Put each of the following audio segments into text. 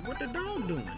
What the dog doing?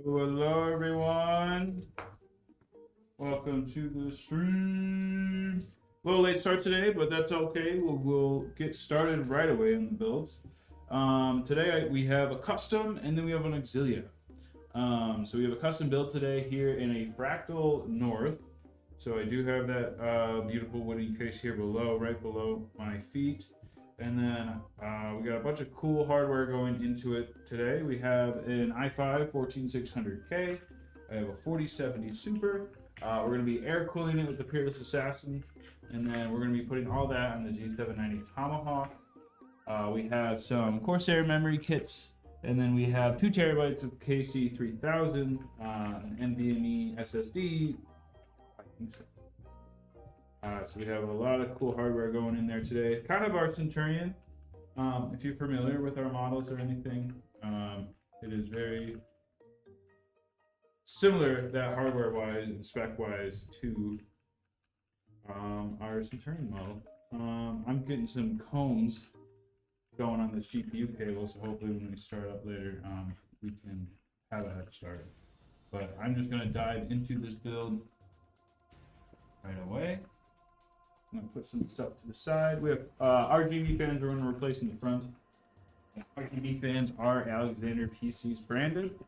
Hello everyone, welcome to the stream. A little late start today, but that's okay. We'll get started right away on the builds. Today we have a custom and then we have an Auxilia. So we have a custom build today here in a Fractal North. So I do have that beautiful wooden case here below, right below my feet. And then we got a bunch of cool hardware going into it today. We have an i5 14600K. I have a 4070 Super. We're going to be air cooling it with the Peerless Assassin. And then we're going to be putting all that on the G790 Tomahawk. We have some Corsair memory kits. And then we have 2 terabytes of KC3000, an NVMe SSD. I think so. So we have a lot of cool hardware going in there today. Kind of our Centurion. If you're familiar with our models or anything, it is very similar, that hardware-wise and spec-wise, to our Centurion model. I'm getting some combs going on this GPU cable, so hopefully when we start up later, we can have a head start. But I'm just going to dive into this build right away. I'm going to put some stuff to the side. We have RGB fans we're going to replace in the front. RGB fans are Alexander PC's branded.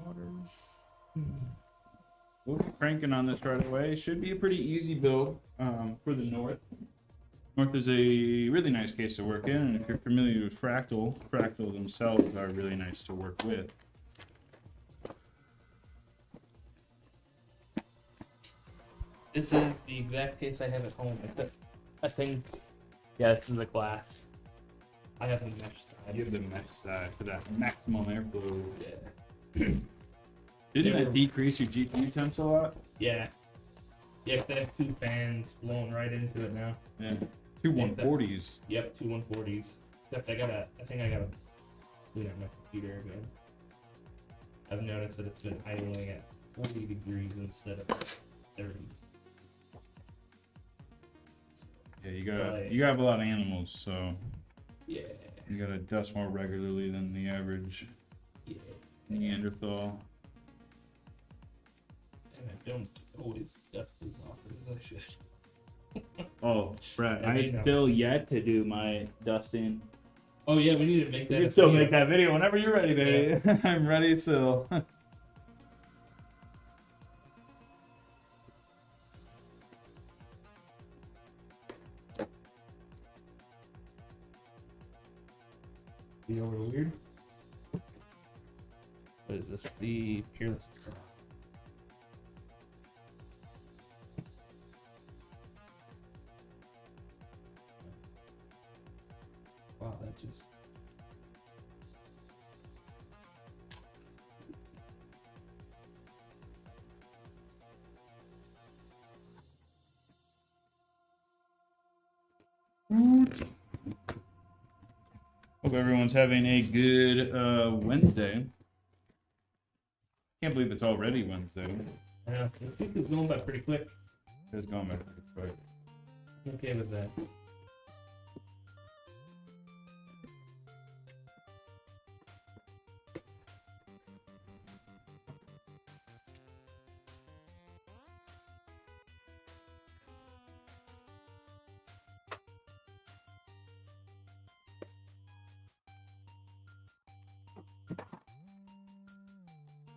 Water. We'll be cranking on this right away. Should be a pretty easy build for the North. North is a really nice case to work in, and if you're familiar with Fractal themselves are really nice to work with. This is the exact case I have at home. I think, yeah, this is the glass. I have the mesh side. You have the mesh side for that maximum airflow. Yeah. Didn't that decrease your GPU temps a lot? Yeah. Yeah, 'cause they have 2 fans blowing right into it now. Yeah. 2 140s. Yep, 2 140s. Except I think I gotta clean up my computer again. I've noticed that it's been idling at 40 degrees instead of 30. Yeah, you have a lot of animals, so yeah, you gotta dust more regularly than the average Neanderthal. And I don't always dust as often as I should. Oh, Brett, Yeah, I still yet to do my dusting. Oh yeah, we need to make that. You can still make that video whenever you're ready, baby. Yeah. I'm ready still. Be over weird. What is this? The Peerless. Wow, that just. Hope everyone's having a good Wednesday. Can't believe it's already Wednesday. I know. This week is going by pretty quick. It's going back pretty quick. I'm okay with that.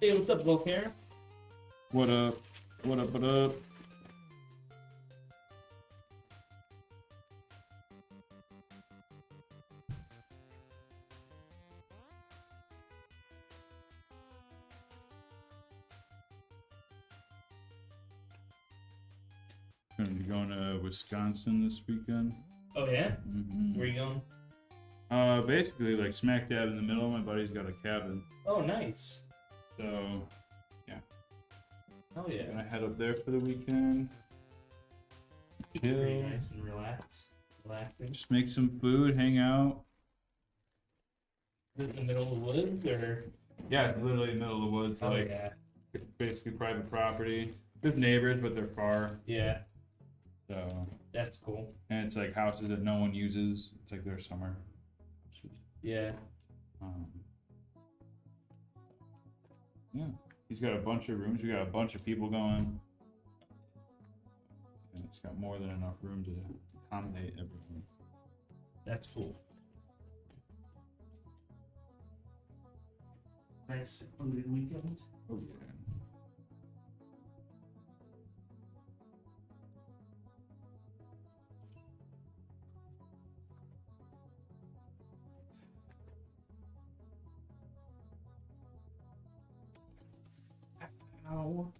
Hey, what's up, Volcare? What up? What up? What up? Gonna be going to Wisconsin this weekend. Oh yeah? Mm-hmm. Where you going? Basically like smack dab in the middle. My buddy's got a cabin, Oh, nice. so Oh yeah. gonna head up there for the weekend. Pretty Chill. nice and relaxing. Just make some food, hang out. Is it in the middle of the woods or? Yeah, it's literally in the middle of the woods, Oh like yeah. basically private property. There's neighbors, but they're far. Yeah, So, that's cool. and it's like houses that no one uses. It's like their summer. Yeah. Yeah, he's got a bunch of rooms. We got a bunch of people going, and it's got more than enough room to accommodate everyone. That's cool. Nice secluded weekend. Oh yeah. Ow.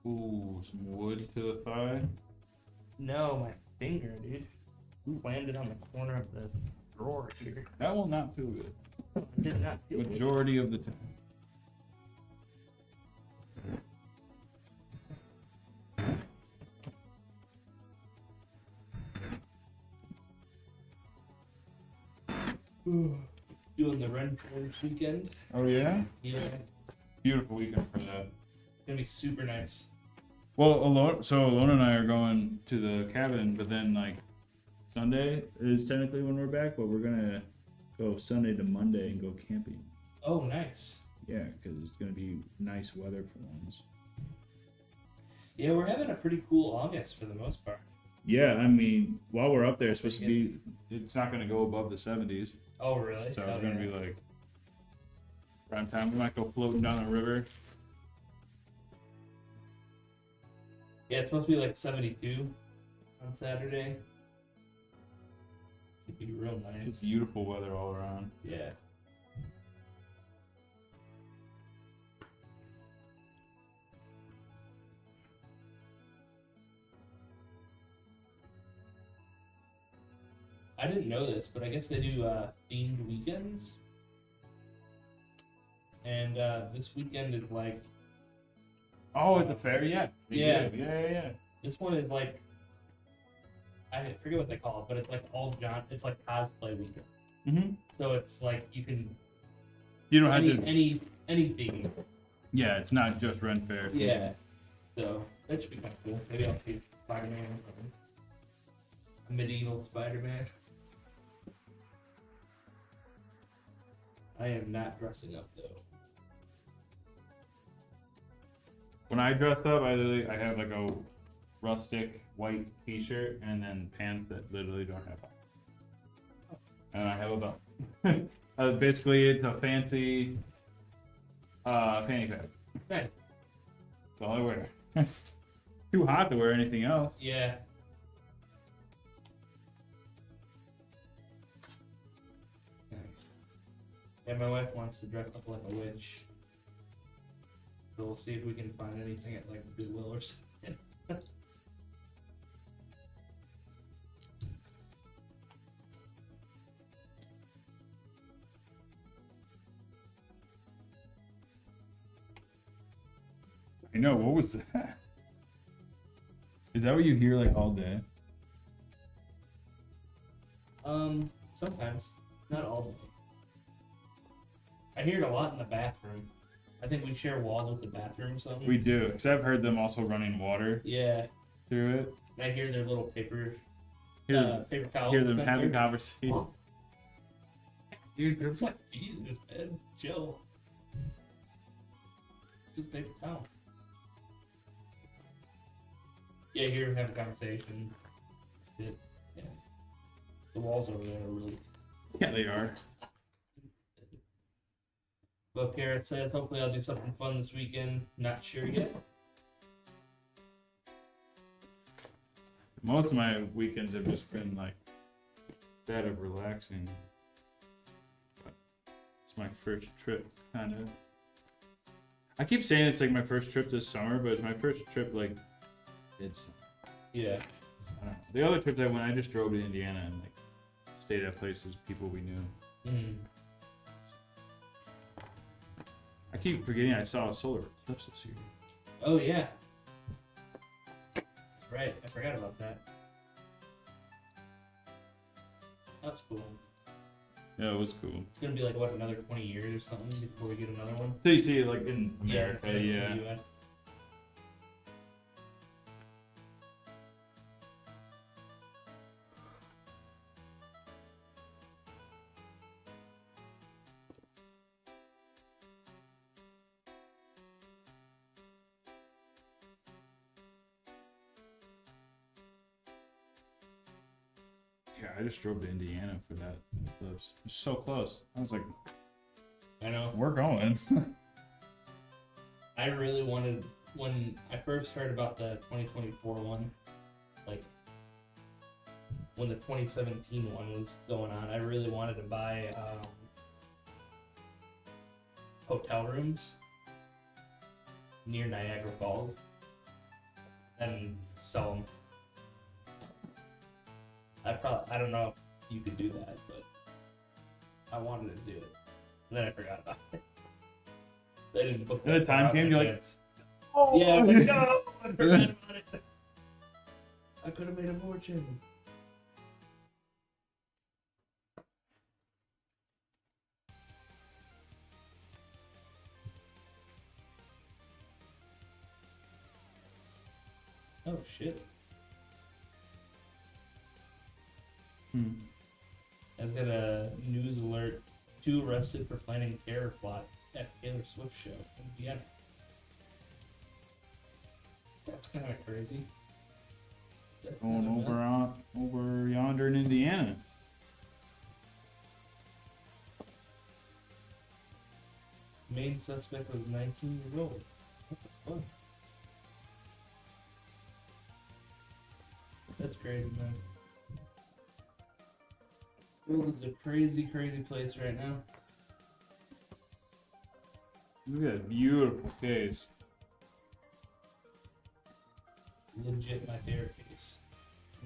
Ooh, some wood to the thigh. No, my finger, dude. Landed on the corner of the drawer here. That will not feel good. Did not feel good. Majority of the time. Doing the run for this weekend. Oh yeah. Yeah. Beautiful weekend for that. It's gonna be super nice. Well, Alona and I are going to the cabin, but then like Sunday is technically when we're back, but we're gonna go Sunday to Monday and go camping. Oh, nice. Yeah, because it's gonna be nice weather for once. Yeah, we're having a pretty cool August for the most part. Yeah, I mean, while we're up there, it's supposed to be. It's not gonna go above the 70s, Oh, really? so Oh, it's gonna yeah. be like prime time. We might go floating down the river. Yeah, it's supposed to be like 72 on Saturday. It'd be real nice. It's beautiful weather all around. Yeah. I didn't know this, but I guess they do themed weekends. And this weekend is like, Oh, at the fair, yeah. They Yeah. do. Yeah. this one is like, I forget what they call it, but it's like it's like cosplay weekend. Mm-hmm. So it's like you can You don't have any to. anything. Yeah, it's not just Ren Fair. Yeah. So that should be kind of cool. Maybe I'll see Spider-Man or something. A medieval Spider-Man. I am not dressing up though. When I dressed up, I have like a rustic white T-shirt and then pants that literally don't have on. And I have a belt. Basically, it's a fancy fanny pack. Okay. That's all I wear. Too hot to wear anything else. Yeah. Nice. Yeah, my wife wants to dress up like a witch. So we'll see if we can find anything at like Goodwill or something. I know. What was that? Is that what you hear like all day? Sometimes. Not all the time. I hear it a lot in the bathroom. I think we share walls with the bathroom or something. We do, because I've heard them also running water Yeah. through it. And I hear their little paper towel. Hear them having conversations. Dude, it's like Jesus, man. Chill. Just paper towel. Yeah, I hear them having conversations. Yeah. The walls over there are really. Yeah, they are. But Garrett says, hopefully I'll do something fun this weekend. Not sure yet. Most of my weekends have just been like that of relaxing. But it's my first trip, kind of. I keep saying it's like my first trip this summer, but it's my first trip like it's. Yeah. I don't know. The other trips I went, I just drove to Indiana and like stayed at places people we knew. Mm. I keep forgetting I saw a solar eclipse this year. Oh, yeah. Right, I forgot about that. That's cool. Yeah, it was cool. It's gonna be like, what, another 20 years or something before we get another one? So you see it like in America, in yeah. the US. Yeah, I just drove to Indiana for that eclipse. It's so close. I was like, I know. we're going. I really wanted, when I first heard about the 2024 one, like, when the 2017 one was going on, I really wanted to buy hotel rooms near Niagara Falls and sell them. I don't know if you could do that, but I wanted to do it. And then I forgot about it. I didn't book Then the that time out came, in you're like, advance. oh, Yeah, I'm like, no, I forgot about it. I could have made a fortune. Oh shit. Has got a news alert. 2 arrested for planning terror plot at Taylor Swift show in Vienna. That's kind of crazy. Going over yonder in Indiana. Main suspect was 19 years old. What the fuck? That's crazy, man. World is a crazy, crazy place right now. Look at that beautiful case. Legit my favorite case.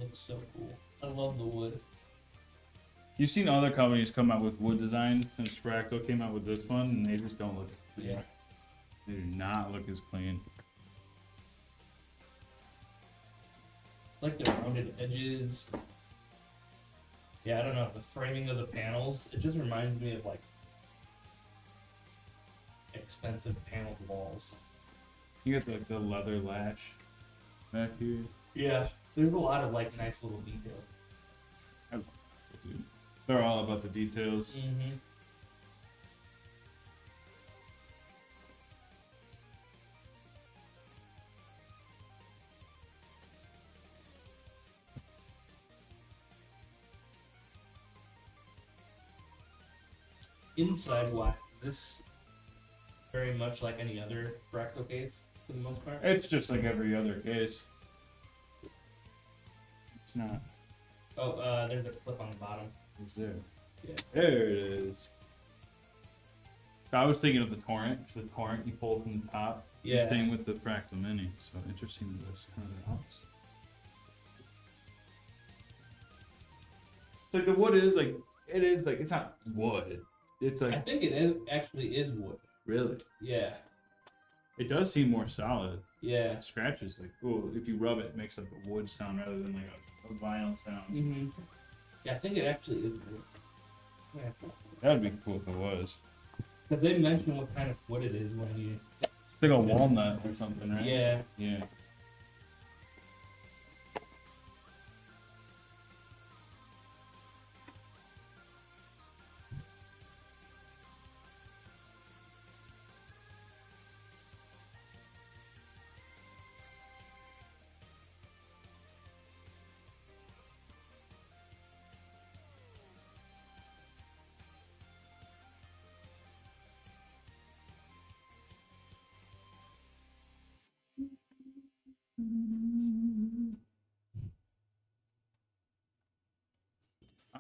Looks so cool. I love the wood. You've seen other companies come out with wood designs since Fractal came out with this one, and they just don't look clean. Yeah. They do not look as clean. Like the rounded edges. Yeah, I don't know. The framing of the panels, it just reminds me of like expensive paneled walls. You got like the leather latch back here. Yeah. There's a lot of like nice little details. I love it, dude. They're all about the details. Mm-hmm. Inside wise, is this very much like any other Fractal case for the most part? It's just like every other case. It's not. Oh, there's a clip on the bottom. It's there. Yeah. There it is. I was thinking of the Torrent, because the Torrent you pull from the top. Yeah. Same with the Fractal Mini. So interesting that that's kind of the opposite. Like the wood is like, it is like, it's not wood. It's I like, think it is, actually is wood. really? Yeah. It does seem more solid. Yeah. Scratches like, oh, if you rub it, it makes like a wood sound rather than like a vinyl sound. Mm-hmm. Yeah, I think it actually is wood. Yeah. That'd be cool if it was. Because they mention what kind of wood it is when you. It's like a walnut or something, right? Yeah. Yeah.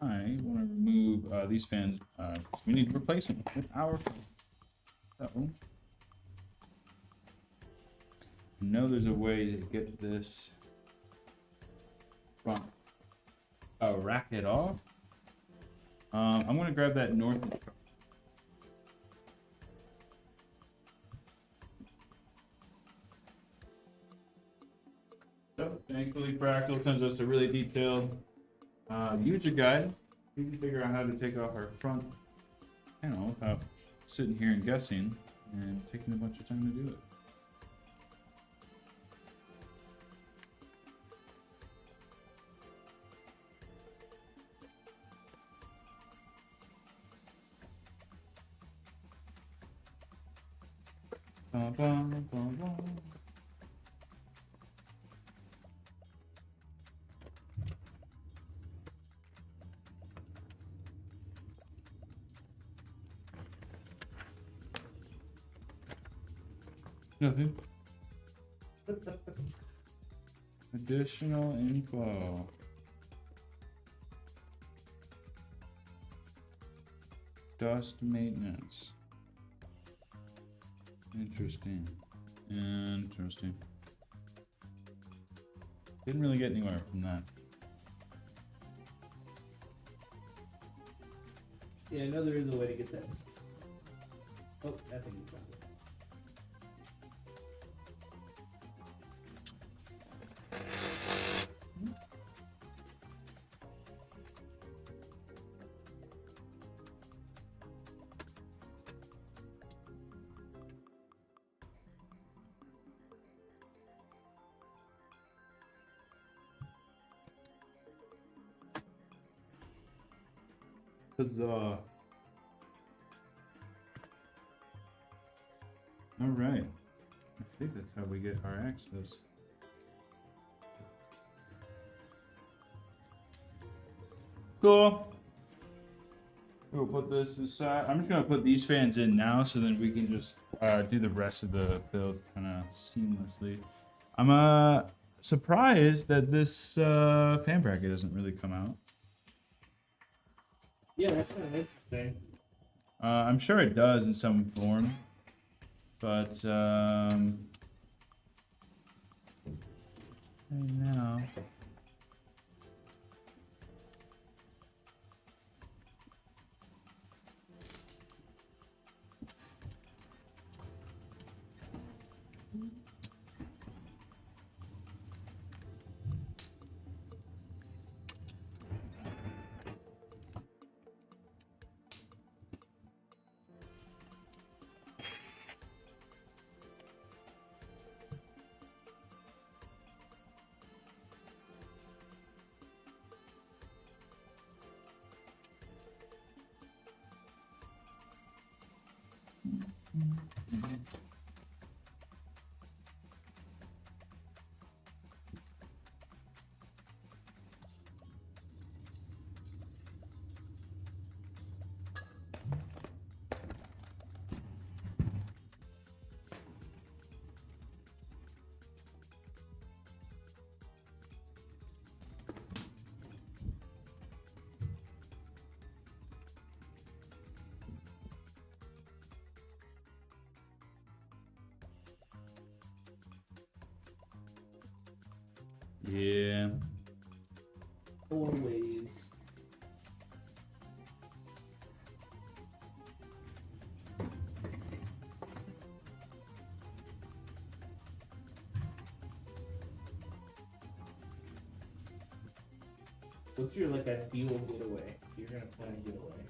I want to remove these fans. 'Cause we need to replace them with our fan. So, I know there's a way to get this front racket off. I'm going to grab that north. So, thankfully, Fractal sends us a really detailed user guide. We can figure out how to take off our front panel without sitting here and guessing and taking a bunch of time to do it. Bum, bum, bum, bum. Nothing. Additional info. Dust maintenance. Interesting. Interesting. Didn't really get anywhere from that. Yeah, I know there is a way to get that. Oh, I think you found it. Huzzah. All right. I think that's how we get our access. Cool. We'll put this aside. I'm just gonna put these fans in now, so then we can just do the rest of the build kind of seamlessly. I'm surprised that this fan bracket doesn't really come out. Yeah, that's kind of interesting. I'm sure it does in some form, but right now. Yeah. Always. What's your like ideal getaway? You're gonna plan a getaway.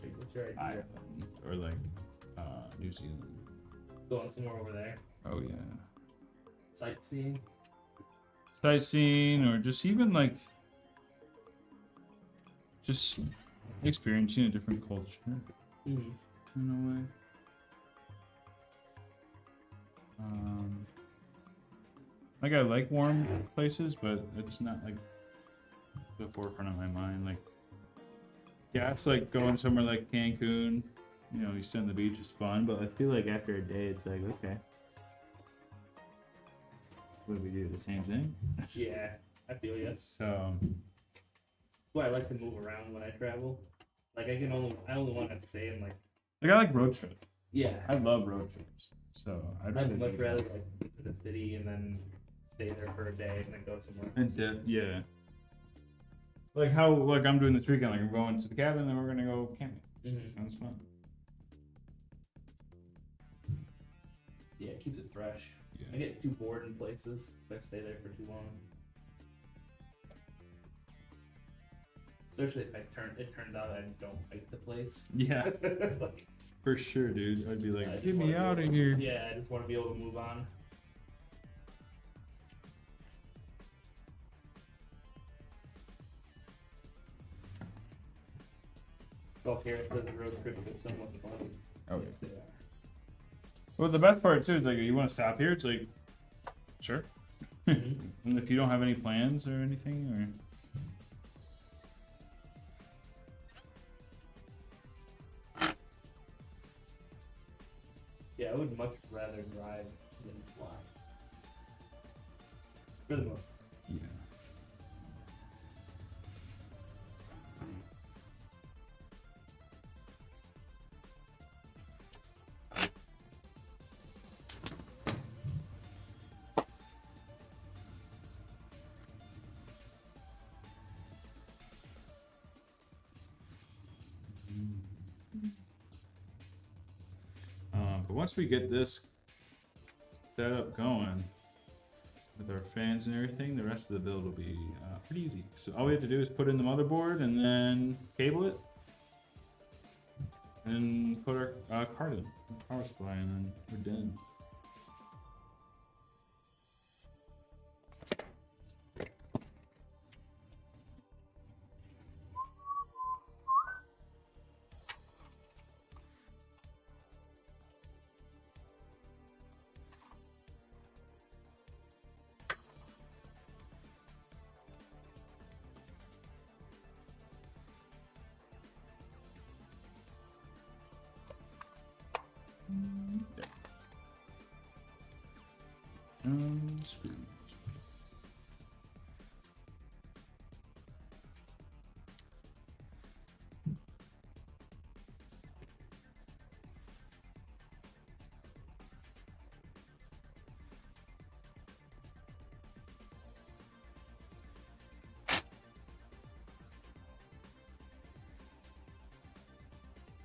Like, what's What's your idea? Ireland or like New Zealand. Going somewhere over there. Oh yeah. Sightseeing. Sightseeing or just even like just experiencing a different culture Mm-hmm. in a way. Like I like warm places, but it's not like the forefront of my mind. Like, yeah, it's like going somewhere like Cancun. You know, you sit on the beach is fun, but I feel like after a day, it's like, okay, what do we do? The same thing? Yeah, I feel you. So, Well, I like to move around when I travel. Like I only want to stay in like. like I like road trips. Yeah. I love road trips. So I'd I'd much do rather that. like go to the city and then stay there for a day and then go somewhere. And yeah. Like how like I'm doing this weekend. Like I'm going to the cabin, then we're gonna go camping. Mm-hmm. Sounds fun. Yeah, it keeps it fresh. Yeah. I get too bored in places if I stay there for too long. Especially if it turns out I don't like the place. Yeah. Like, For sure, dude. I'd be I like, just get wanna me be out of able- here. Yeah, I just want to be able to move on. Golf here says the road trip is somewhat fun. Oh, Yes, they are. Well, the best part too is like, you want to stop here? It's like, sure. Mhm. And if you don't have any plans or anything, or Yeah, I would much rather drive than fly. For the most. yeah. But once we get this setup going with our fans and everything, the rest of the build will be pretty easy. So all we have to do is put in the motherboard and then cable it, and put our card in, power supply, and then we're done. Screws.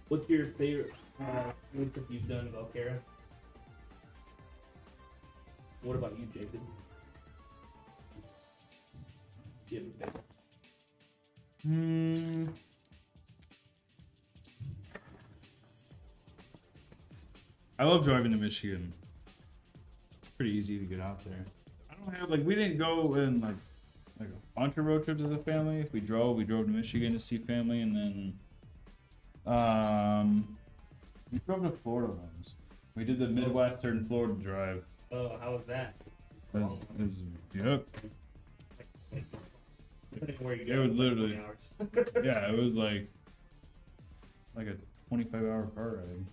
What's your favorite road trip you've done in Valkyra? What about you, Jacob? Do you have a favorite? I love driving to Michigan. It's pretty easy to get out there. I don't have like we didn't go in like a bunch of road trips as a family. If we drove to Michigan to see family, and then we drove to Florida once. We did the Midwestern Florida drive. Oh, how was that? Yep. Where you It go, was like literally- 20 hours. Yeah, it was like a 25-hour car ride.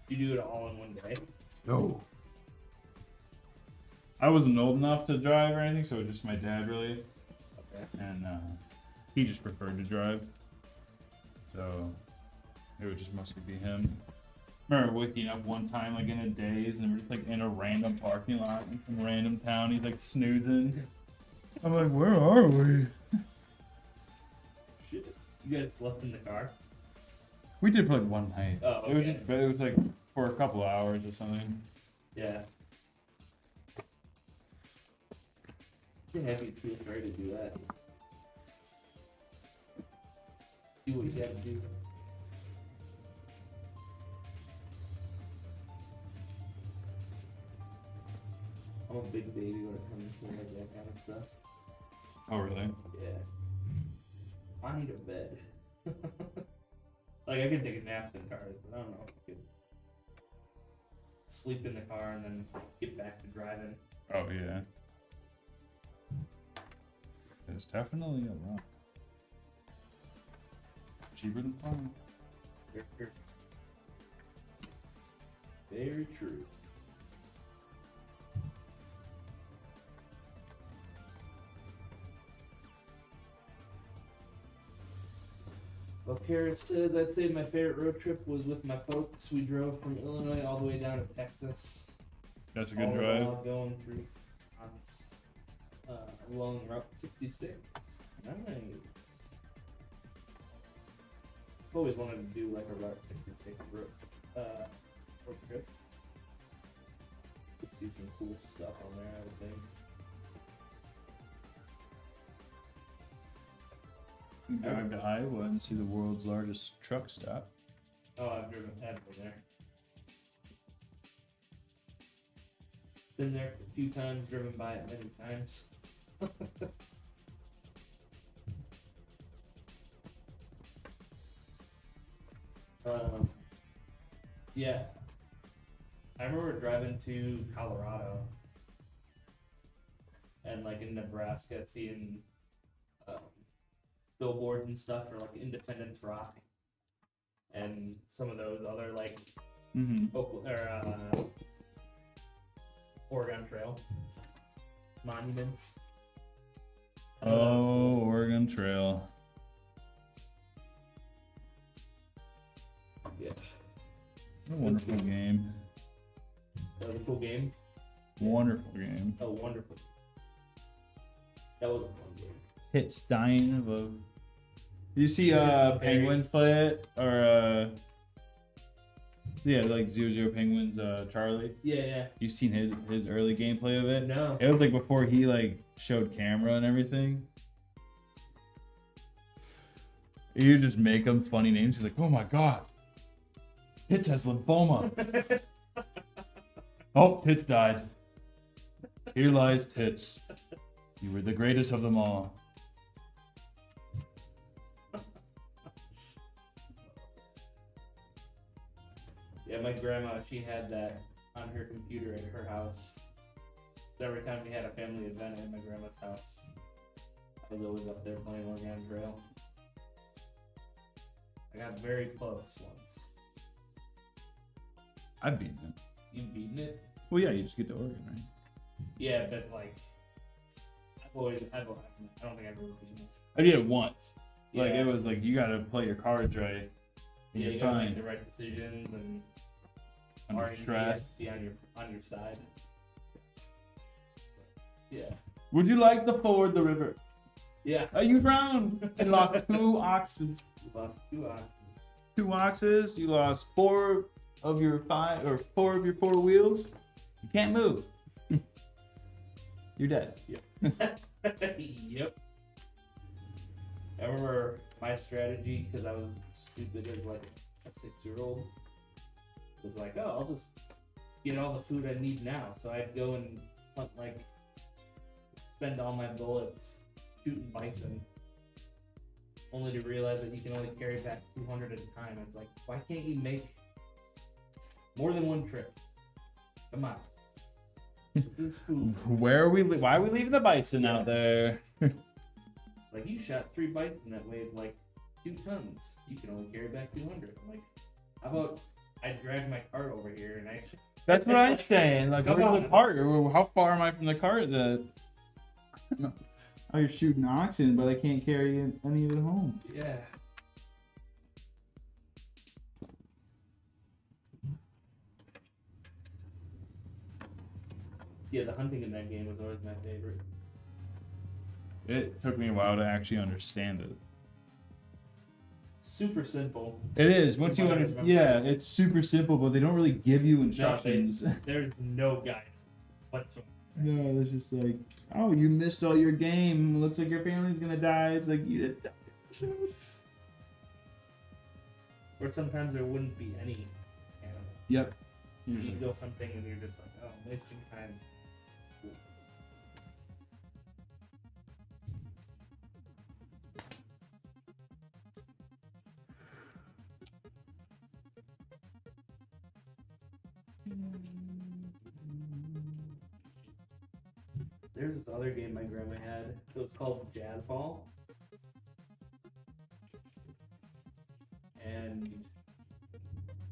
You do it all in one day. No. I wasn't old enough to drive or anything, so it was just my dad really, Okay. and he just preferred to drive. So it would just mostly be him. Remember waking up one time like in a daze, and we're just like in a random parking lot in some random town. He's like snoozing. I'm like, where are we? Shit. You guys slept in the car? We did for like one night. Oh, It was okay. just, but it was like for a couple of hours or something. Yeah. You're happy to feel free to do that. Do what you have to do. I'm a big baby when it comes to like that kind of stuff. Oh, really? Yeah. I need a bed. Like I could take a nap in the car, but I don't know if I could sleep in the car and then get back to driving. Oh, yeah. It's definitely a lot. Cheaper than flying. Very true. Well, Carrot says, I'd say my favorite road trip was with my folks. We drove from Illinois all the way down to Texas. That's a good all drive. while going through along Route 66. Nice. I've always wanted to do like a Route 66 road trip. Could see some cool stuff on there, I would think. You drive to Iowa and see the world's largest truck stop. Oh, I've been there. Been there a few times, driven by it many times. Yeah. I remember driving to Colorado and like in Nebraska seeing billboards and stuff for like Independence Rock and some of those other like Oregon Trail monuments. Oh, Oregon Trail. Yeah. What a wonderful game. That was a cool game. Wonderful game. Oh, wonderful. That was a fun game. Hits dying above. You see Penguins play it? Or yeah, like 0-0 Penguins Charlie. Yeah. You've seen his early gameplay of it? No. It was like before he like showed camera and everything. You just make him funny names. He's like, oh my god. Tits has lymphoma. Oh, Tits died. Here lies Tits. You were the greatest of them all. Yeah, my grandma, she had that on her computer at her house. So every time we had a family event at my grandma's house, I was always up there playing Oregon Trail. I got very close once. I've beaten it. You've beaten it? Well, yeah, you just get to Oregon, right? Yeah, but like, I don't think I've ever beaten it. I did it once. Like, Yeah. it was like, you gotta play your cards right. And Yeah, you're you gotta fine. make the right decisions and On RNG track. has to be on your side. Yeah. Would you like to ford the river? Yeah. You drowned and lost 2 oxes. You lost 2 oxen. 2 oxes. You lost 4 of your 5 or 4 of your 4 wheels. You can't move. You're dead. Yep. Yep. I remember my strategy, because I was stupid as like a 6-year-old, was like, oh, I'll just get all the food I need now. So I'd go and hunt, like, spend all my bullets shooting bison, only to realize that you can only carry back 200 at a time. It's like, why can't you make more than one trip? Come on. This is food. Why are we leaving the bison out there? Like, you shot 3 bison that weighed like 2 tons. You can only carry back 200. I'm like, how about I drag my cart over here and I... That's what I'm saying. Like, Come where's the on. cart? How far am I from the cart that... Oh, you're shooting oxen, but I can't carry any of it home. Yeah. Yeah, the hunting in that game was always my favorite. It took me a while to actually understand it. Super simple. It is. Once you If I understand, remember. yeah, it's super simple, but they don't really give you instructions. There's no guidance whatsoever. No, it's just like, oh, you missed all your game. Looks like your family's gonna die. It's like, you didn't die. Or sometimes there wouldn't be any animals. Yep. You go hunting and you're just like, oh, I'm wasting time. Cool. There's this other game my grandma had. It was called Jazz Ball. And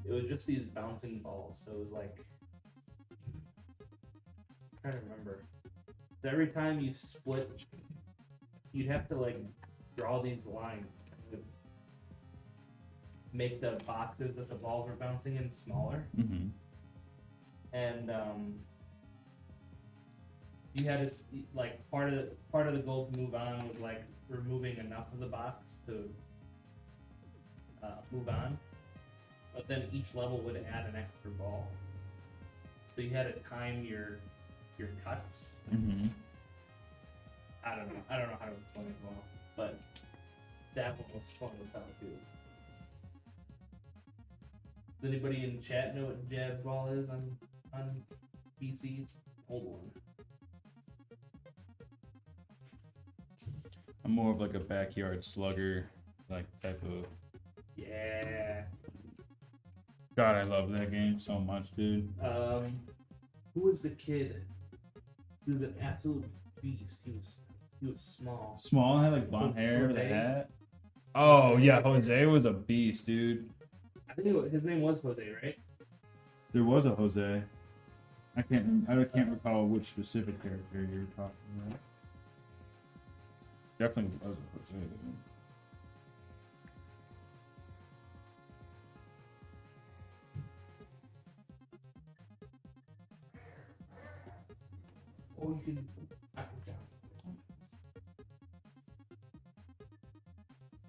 it was just these bouncing balls. So it was like, I'm trying to remember. So every time you split, you'd have to like draw these lines to make the boxes that the balls were bouncing in smaller. Mm-hmm. And you had to, like, part of the goal to move on was like removing enough of the box to move on. But then each level would add an extra ball. So you had to time your cuts. Mm-hmm. I don't know how to explain it well, but that one was fun to tell too. Does anybody in chat know what Jazz Ball is on PCs? Old one. I'm more of like a backyard slugger, like type of. Yeah. God, I love that game so much, dude. Who was the kid? He was an absolute beast. He was small. Small, had like blonde hair with a Jose? hat. Oh yeah, Jose was a beast, dude. I think his name was Jose, right? There was a Jose. I can't recall which specific character you're talking about. Definitely was a Jose. Dude. Or you can. I can count.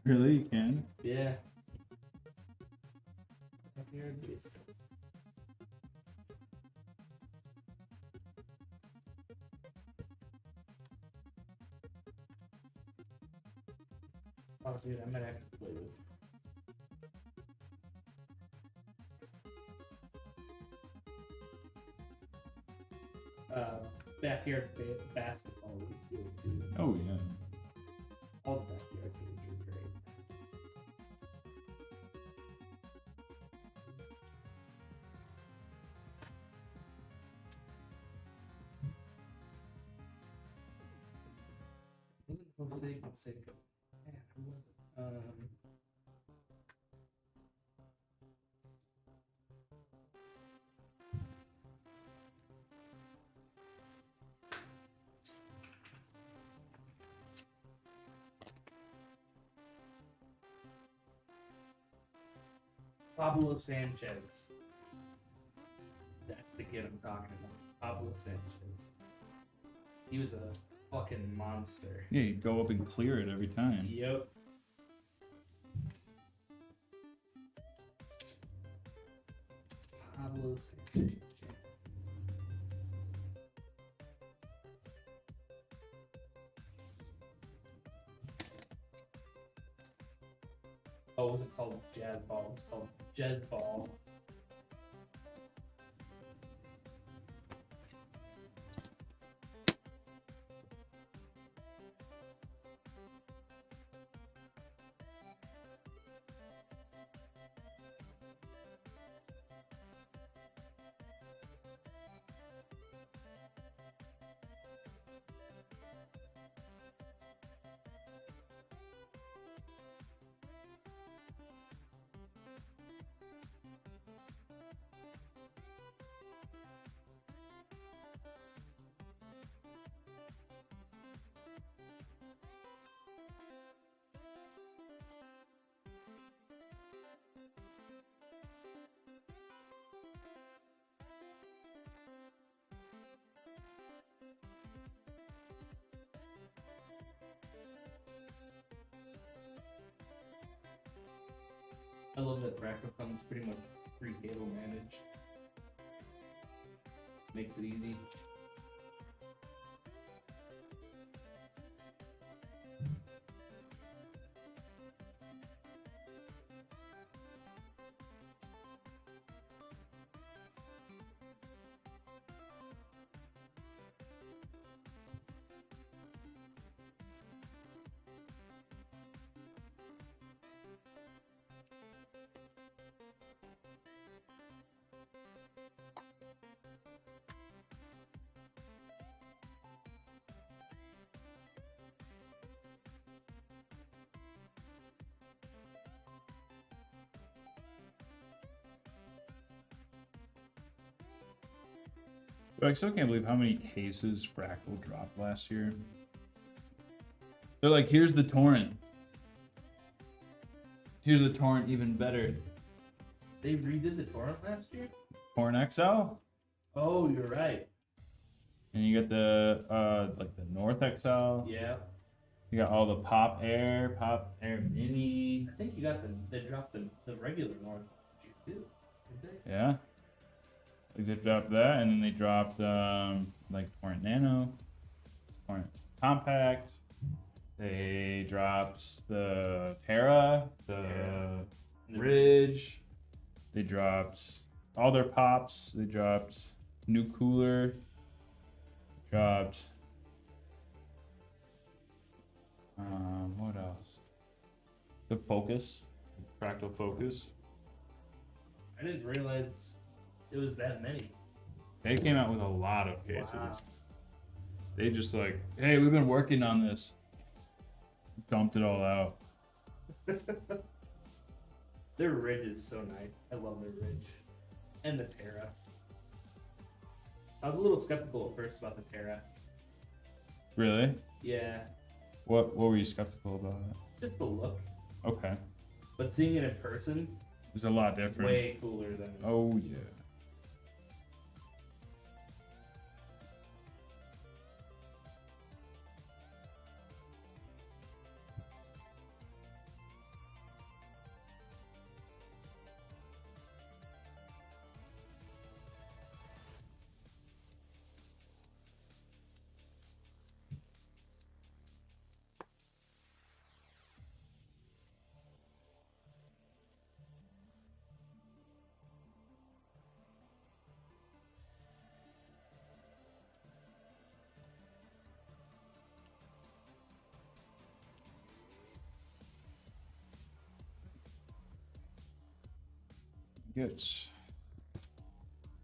Really, you can? Yeah. Backyard beast. Oh, dude, I might have to play with. Backyard basketball was good too. Oh yeah. All the backyard games were great. Wasn't Jose Canseco? Man, who was it? Pablo Sanchez. That's the kid I'm talking about. Pablo Sanchez. He was a fucking monster. Yeah, you go up and clear it every time. Yep. Pablo Sanchez. Oh, it wasn't called Jazz Ball. It was called Jazz Ball. I love that Fractal comes pretty much free cable managed. Makes it easy. But I still can't believe how many cases Fractal dropped last year. They're like, here's the torrent. Here's the torrent even better. They redid the torrent last year? Torrent XL. Oh, you're right. And you got the like the North XL. Yeah. You got all the Pop Air Mini. I think you got they dropped the regular North too, didn't they? Yeah. Like they dropped that, and then they dropped like Torrent Nano, Torrent Compact. They dropped the Terra, the Ridge. They dropped all their pops. They dropped new cooler. Dropped. What else? The Focus, Fractal Focus. I didn't realize it was that many. They came out with a lot of cases. Wow. They just like, hey, we've been working on this. Dumped it all out. Their Ridge is so nice. I love their Ridge. And the Terra. I was a little skeptical at first about the Terra. Really? Yeah. What were you skeptical about it? Just the look. Okay. But seeing it in person, It's a lot different. way cooler than Oh yeah. Get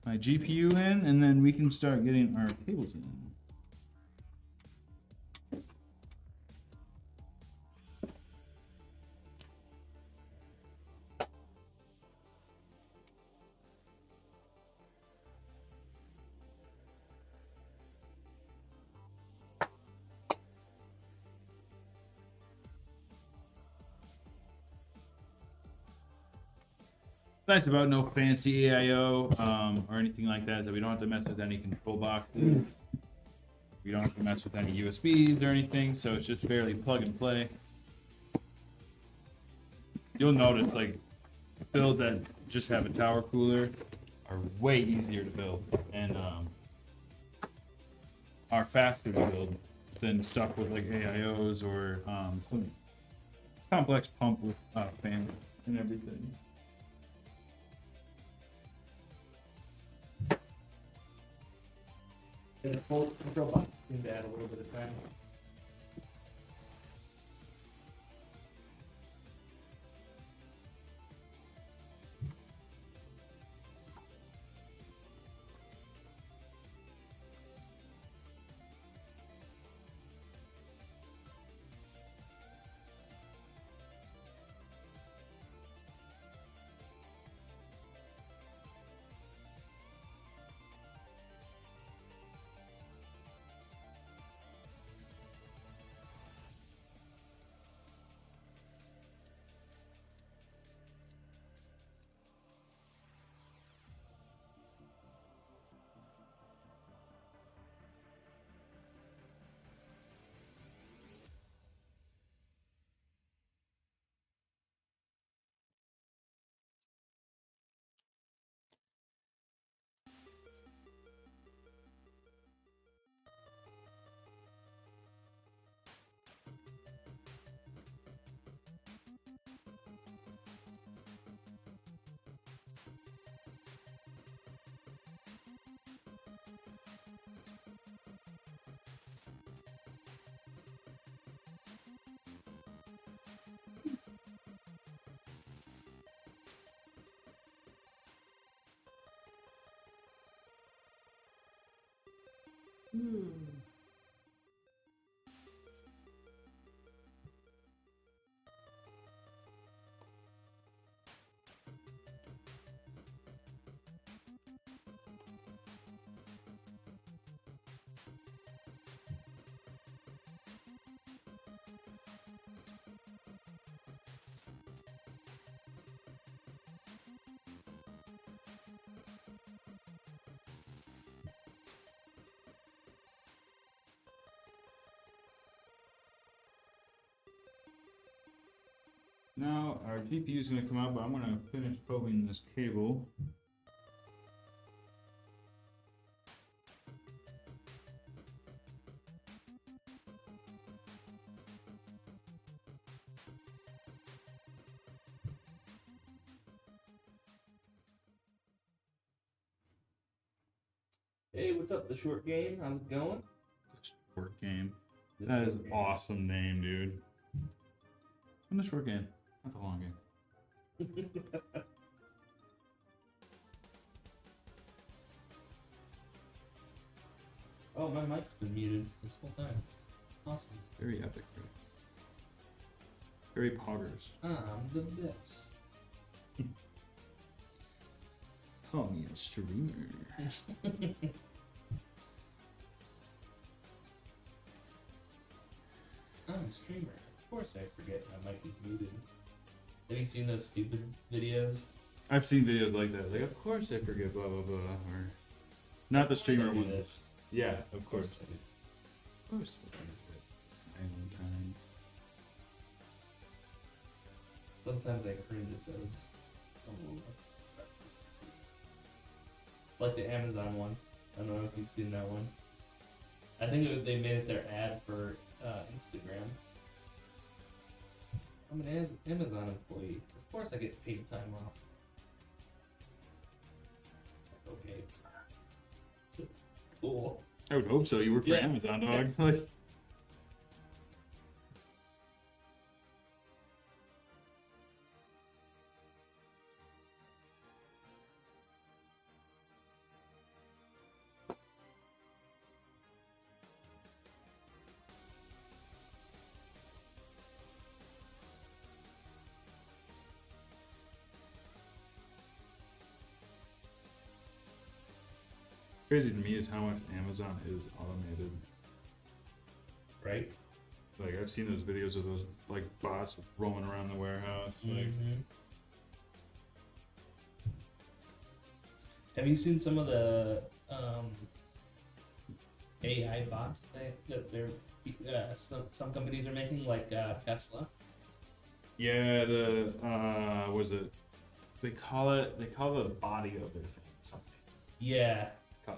my GPU in, and then we can start getting our cables in. Nice about no fancy AIO or anything like that, that we don't have to mess with any control boxes. We don't have to mess with any USBs or anything, so it's just fairly plug and play. You'll notice like builds that just have a tower cooler are way easier to build and are faster to build than stuff with like AIOs or some complex pump with fan and everything. And the full control box seemed to add a little bit of time. Now our GPU is going to come out, but I'm going to finish probing this cable. Hey, what's up, the short game? How's it going? Short game. The That is short game. awesome name, dude. In the short game, not the long game. Oh, my mic's been muted this whole time. Awesome. Very epic, right? Very poggers. I'm the best. Call me a streamer. I'm a streamer. Of course I forget my mic is muted. Have you seen those stupid videos? I've seen videos like that. Like, of course I forget blah blah blah. Or not the streamer I do one. this. Yeah, of course. I do. Of course. My own time. Sometimes I cringe at those. Like the Amazon one. I don't know if you've seen that one. I think they made it their ad for Instagram. I'm an Amazon employee. Of course I get paid time off. Okay. Cool. I would hope so. You work for Yeah. Amazon, dog. Like, crazy to me is how much Amazon is automated. Right? Like, I've seen those videos of those like bots roaming around the warehouse. Like, Have you seen some of the AI bots that some companies are making, like Tesla? yeah, the was it? They call it the body of their thing something. Yeah,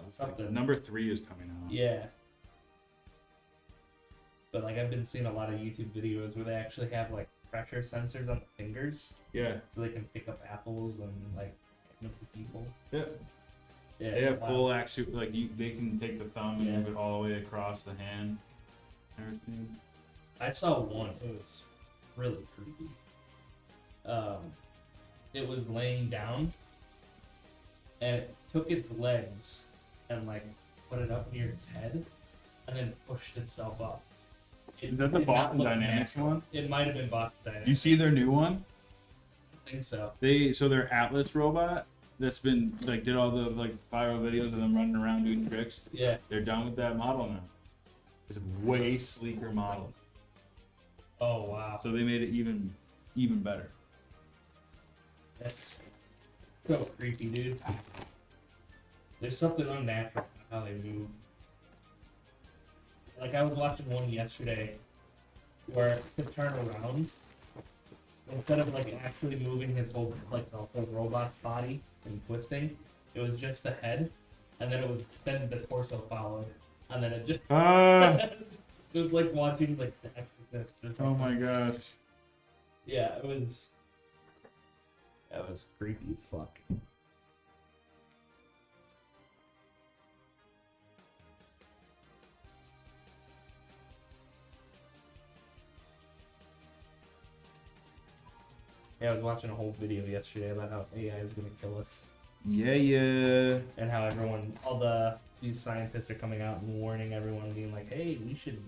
It's something. like, number 3 is coming out. yeah. But like I've been seeing a lot of YouTube videos where they actually have like pressure sensors on the fingers, Yeah. so they can pick up apples and like hand them to people. Yeah. Yeah, They it's have wild. full action, like they can take the thumb and Yeah. move it all the way across the hand. Everything. I saw one. It was really creepy. It was laying down, and it took its legs and like put it up near its head, and then pushed itself up. It Is that the did not Boston look Dynamics natural. one? It might have been Boston Dynamics. You see their new one? I think so. So their Atlas robot that's been like did all the like viral videos of them running around doing tricks. Yeah. They're done with that model now. It's a way sleeker model. Oh wow. So they made it even better. That's so creepy, dude. There's something unnatural about how they move. Like I was watching one yesterday where to turn around, instead of like actually moving his whole like the whole robot's body and twisting, it was just the head, and then the torso followed, and then it just Ah! it was like watching like the Exorcist or something. Oh my gosh. Yeah, it was. That was creepy as fuck. Yeah, I was watching a whole video yesterday about how AI is going to kill us, Yeah. and how these scientists are coming out and warning everyone, being like, "Hey, we should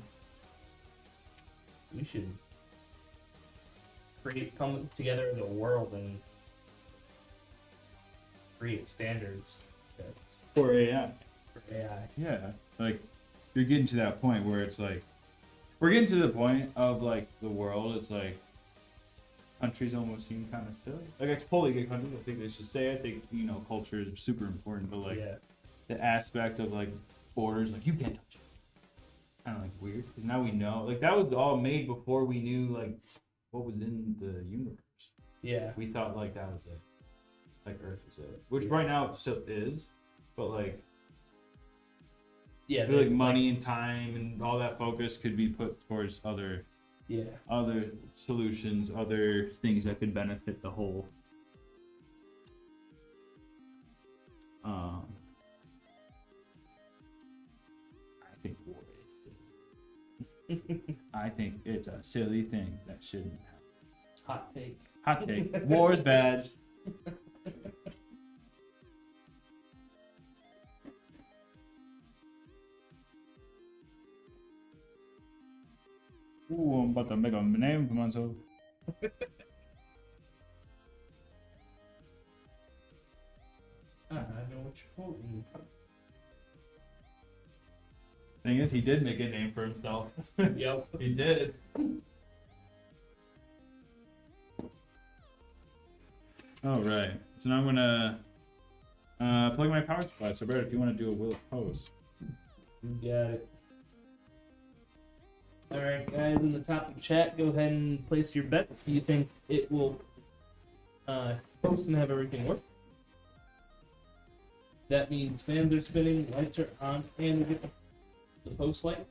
come together as a world and create standards that's For AI. for AI." Yeah. Like you're getting to that point where it's like we're getting to the point of like the world, it's like countries almost seem kind of silly. Like I totally get countries. I think they should say. I think culture is super important, but like Yeah. the aspect of like borders, like you can't touch it. Kind of like weird because now we know. Like that was all made before we knew like what was in the universe. Yeah. We thought like that was it, like Earth was it, which right now it still is, but like Yeah. I feel like money and time and all that focus could be put towards other solutions, other things that could benefit the whole. I think war is silly. I think it's a silly thing that shouldn't happen. Hot take. Hot take. War is bad. Ooh, I'm about to make a name for myself. I know what you're quoting. Thing is, he did make a name for himself. Yep. He did. All right. So now I'm gonna plug my power supply. So, Brad, if you want to do a will of post. You got it. Alright, guys, in the top of the chat, go ahead and place your bets. Do you think it will post and have everything work? That means fans are spinning, lights are on, and we get the post light.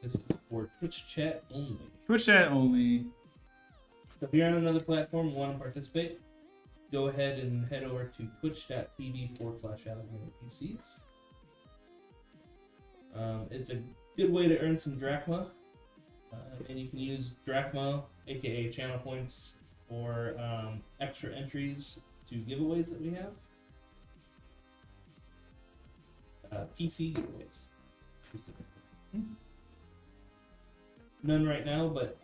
This is for Twitch chat only. Twitch chat only. If you're on another platform and want to participate, go ahead and head over to twitch.tv/AlexanderPCs. It's a good way to earn some drachma, and you can use drachma, aka channel points, for extra entries to giveaways that we have. PC giveaways, specifically. None right now, but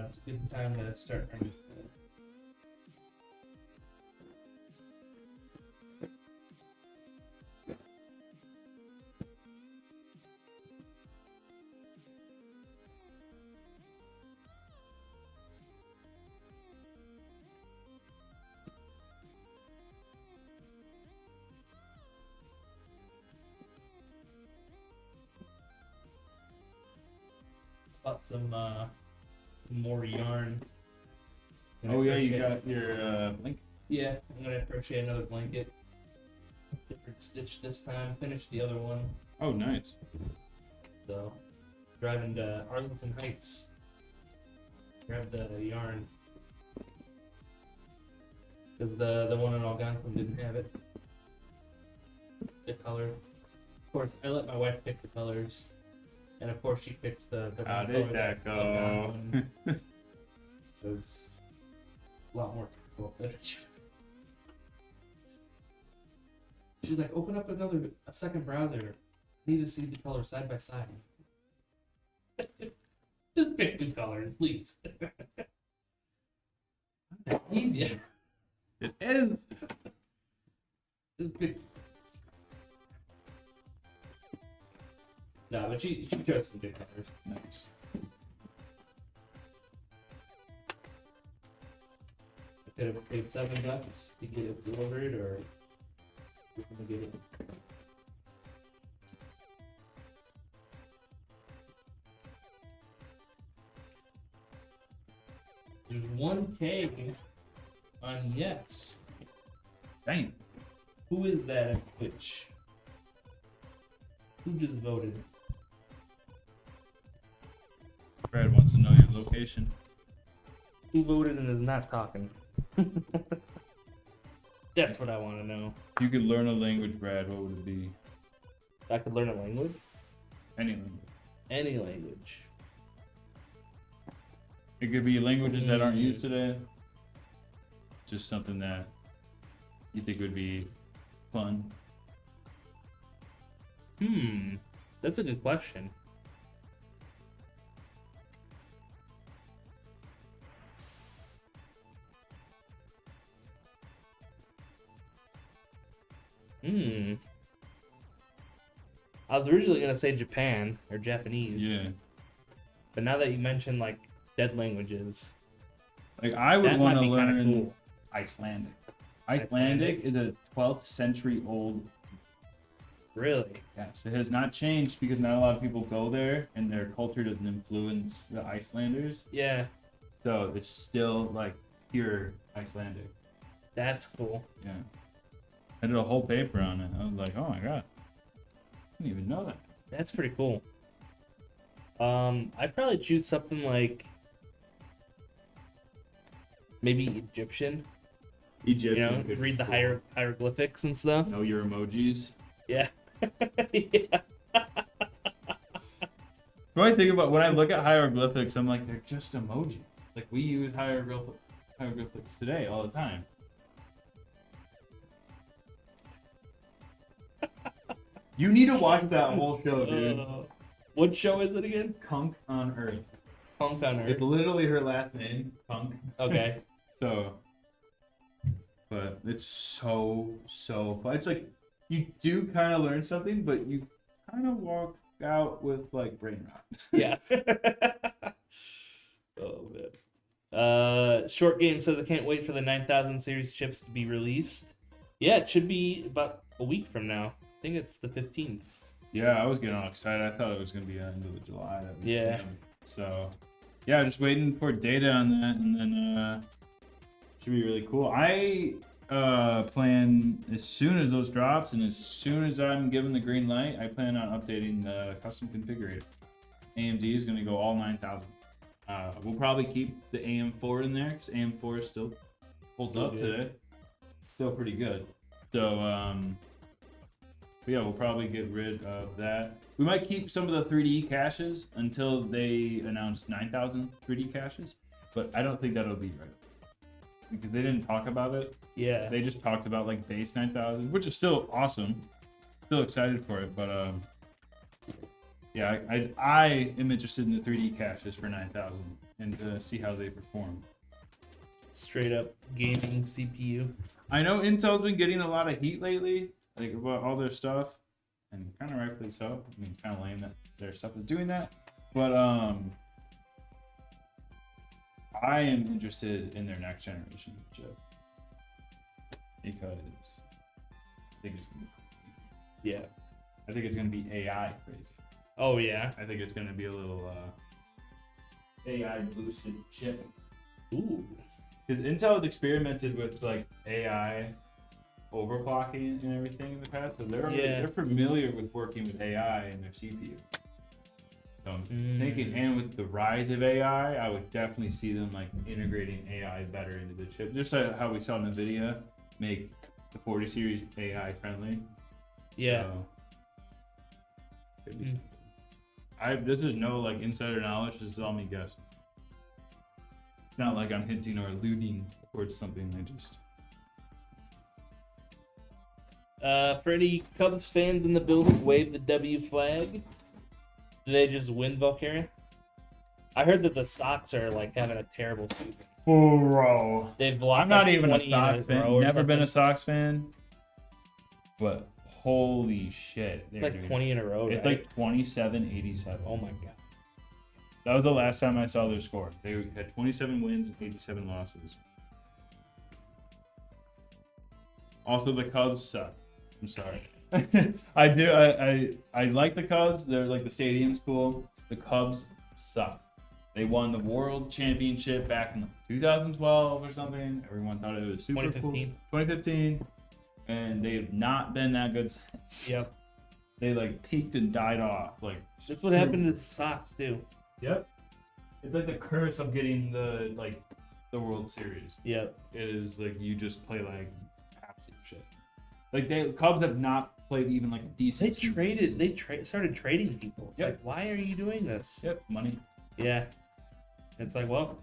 it's a good time to start earning. Bought some more yarn. Oh yeah, you got your link. Yeah, I'm gonna crochet another blanket. Different stitch this time. Finished the other one. Oh, nice. So, driving to Arlington Heights. Grabbed the yarn. Because the one in Algonquin didn't have it. The color. Of course, I let my wife pick the colors. And of course, she picks the How did that go? It was a lot more difficult than it should. She's like, open up a second browser. Need to see the colors side by side. Just pick two colors, please. Easier. It is. Just pick. No, but she chose some good colors. Nice. I could have paid $7 to get it delivered, or we're gonna get it. There's 1K on yes. Dang. Who is that at Twitch? Who just voted? Brad wants to know your location. Who voted and is not talking? That's what I want to know. If you could learn a language, Brad, what would it be? If I could learn a language? Any language. Any language. It could be languages that aren't used today. Just something that you think would be fun. That's a good question. I was originally gonna say Japan or Japanese. Yeah. But now that you mention like dead languages, Like I would that want might to be kind of learn cool. Icelandic. Icelandic is a 12th century old Really? Yes, it has not changed because not a lot of people go there, and their culture doesn't influence the Icelanders. Yeah, So it's still like pure Icelandic. that's cool. Yeah. I did a whole paper on it. I was like, oh my god. I didn't even know that. That's pretty cool. I'd probably choose something like maybe Egyptian. Egyptian. You know, could read the be cool. hieroglyphics and stuff. Know your emojis. Yeah. Yeah. When I think about when I look at hieroglyphics, I'm like, they're just emojis. Like we use hieroglyphics today all the time. You need to watch that whole show, dude. What show is it again? Kunk on Earth. Punk on Earth. It's literally her last name, Kunk. Okay. So, but it's so fun. It's like you do kind of learn something, but you kind of walk out with like brain rot. Yeah. Oh man. Short Game says I can't wait for the 9000 series chips to be released. Yeah, it should be about a week from now. I think it's the 15th. Yeah, I was getting all excited. I thought it was gonna be end of July. That we'd Yeah. see 'em. So, yeah, just waiting for data on that, and then should be really cool. I plan as soon as those drops, and as soon as I'm given the green light, I plan on updating the custom configurator. AMD is gonna go all 9000. We'll probably keep the AM4 in there because AM4 still holds Still up good. today. Still pretty good. So, but yeah, we'll probably get rid of that. We might keep some of the 3D caches until they announce 9000 3D caches, but I don't think that'll be right. Because they didn't talk about it. Yeah. They just talked about like base 9000, which is still awesome. Still excited for it, but yeah, I am interested in the 3D caches for 9000 and to see how they perform. Straight up gaming CPU. I know Intel's been getting a lot of heat lately, like about all their stuff, and kind of rightfully so. I mean, kind of lame that their stuff is doing that, but I am interested in their next generation chip because I think it's gonna be, Yeah. I think it's gonna be AI crazy. Oh yeah. I think it's gonna be a little AI boosted chip. Ooh. Because Intel has experimented with like AI overclocking and everything in the past, so they're familiar with working with AI in their CPU. So I'm thinking, and with the rise of AI, I would definitely see them like integrating AI better into the chip, just like how we saw NVIDIA make the 40 series AI friendly. Yeah. So, could be something. This is no like insider knowledge. This is all me guessing. It's not like I'm hinting or alluding towards something. I just. For any Cubs fans in the building, wave the W flag. Did they just win Valkyria? I heard that the Sox are like having a terrible season. Bro. They've lost. I'm not like even a 20 in Sox fan. row or Never been a something. Sox fan. But holy shit. It's like 20 in a row. It's right? like 27-87. Oh my god. That was the last time I saw their score. They had 27 wins and 87 losses. Also, the Cubs suck. I'm sorry. I do. I like the Cubs. They're like the stadium's cool. The Cubs suck. They won the World Championship back in 2012 or something. Everyone thought it was super 2015. cool. 2015. And they have not been that good since. Yep. They like peaked and died off. Like That's what happened to the Sox too. Yep. It's like the curse of getting the World Series. Yep. It is like you just play like absolute shit. Like the Cubs have not played even like a decent. They started trading people. It's Yep. like, why are you doing this? Yep, money. Yeah. It's like, well,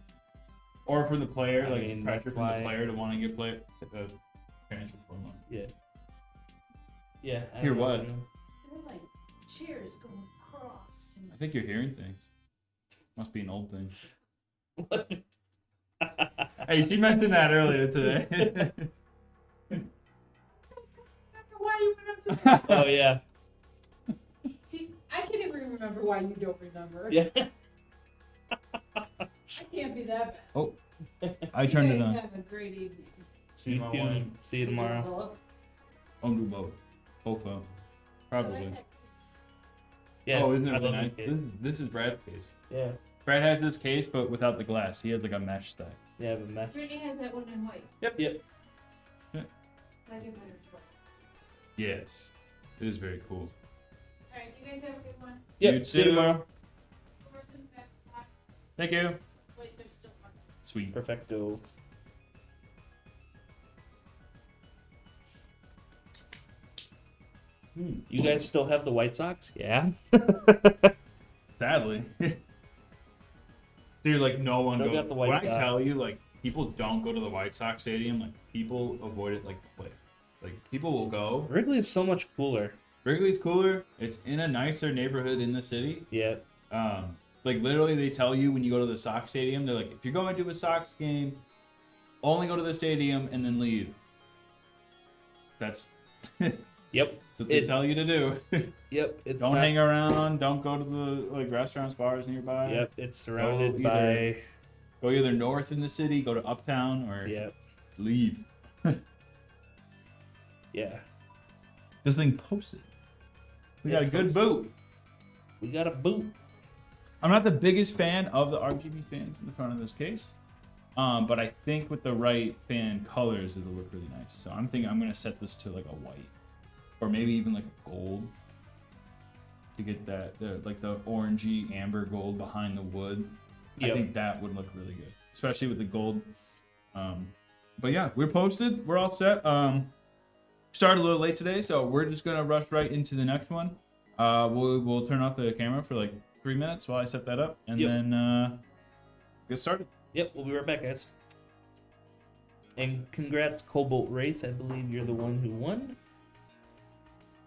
Or for the player, I like mean, pressure that's from why- the player to want to get transfer for money. yeah. Yeah. I Hear don't know. what? They're like chairs going across. I think you're hearing things. Must be an old thing. Hey, she mentioned that earlier today. Why you went up to Oh yeah. See, I can't even remember why you don't remember. Yeah. I can't be that bad. Oh, I turned it You on. guys have a great evening. See You my too. one. See you tomorrow. I'll do both. Both of them. Probably. Yeah. Oh, isn't it I really love nice? the case. This is Brad's case. Yeah. Brad has this case, but without the glass. He has like a mesh side. Yeah, but mesh. Brittany has that one in white. Yep. I get better. Yes. It is very cool. Alright, you guys have a good one. Yep. You See you too. tomorrow. Thank you. Plates are still on. Sweet. Perfecto. You guys still have the White Sox? Yeah. Sadly. Dude, like no one Still goes. got the White When I Sox. tell you, like people don't go to the White Sox stadium. Like people avoid it like the plague. Like people will go. Wrigley is so much cooler. Wrigley's cooler. It's in a nicer neighborhood in the city. Yeah. Like literally, they tell you when you go to the Sox stadium, they're like, if you're going to a Sox game, only go to the stadium and then leave. That's Yep. what they tell you to do. Yep. It's Don't not- hang around. Don't go to the like restaurants, bars nearby. Yep. It's surrounded Go by. Go either north in the city, go to uptown, or Yep. leave. Yeah. This thing posted. We got a good boot. We got a boot. I'm not the biggest fan of the RGB fans in the front of this case, but I think with the right fan colors, it'll look really nice. So I'm thinking I'm gonna set this to like a white, or maybe even like a gold, to get that like the orangey amber gold behind the wood. Yep. I think that would look really good, especially with the gold. But yeah, we're posted. We're all set. Started a little late today, so we're just gonna rush right into the next one. We'll turn off the camera for like 3 minutes while I set that up, and Yep. then get started. Yep. We'll be right back, guys. And congrats, Cobalt Wraith. I believe you're the one who won.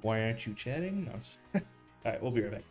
Why aren't you chatting? No. All right. We'll be right back.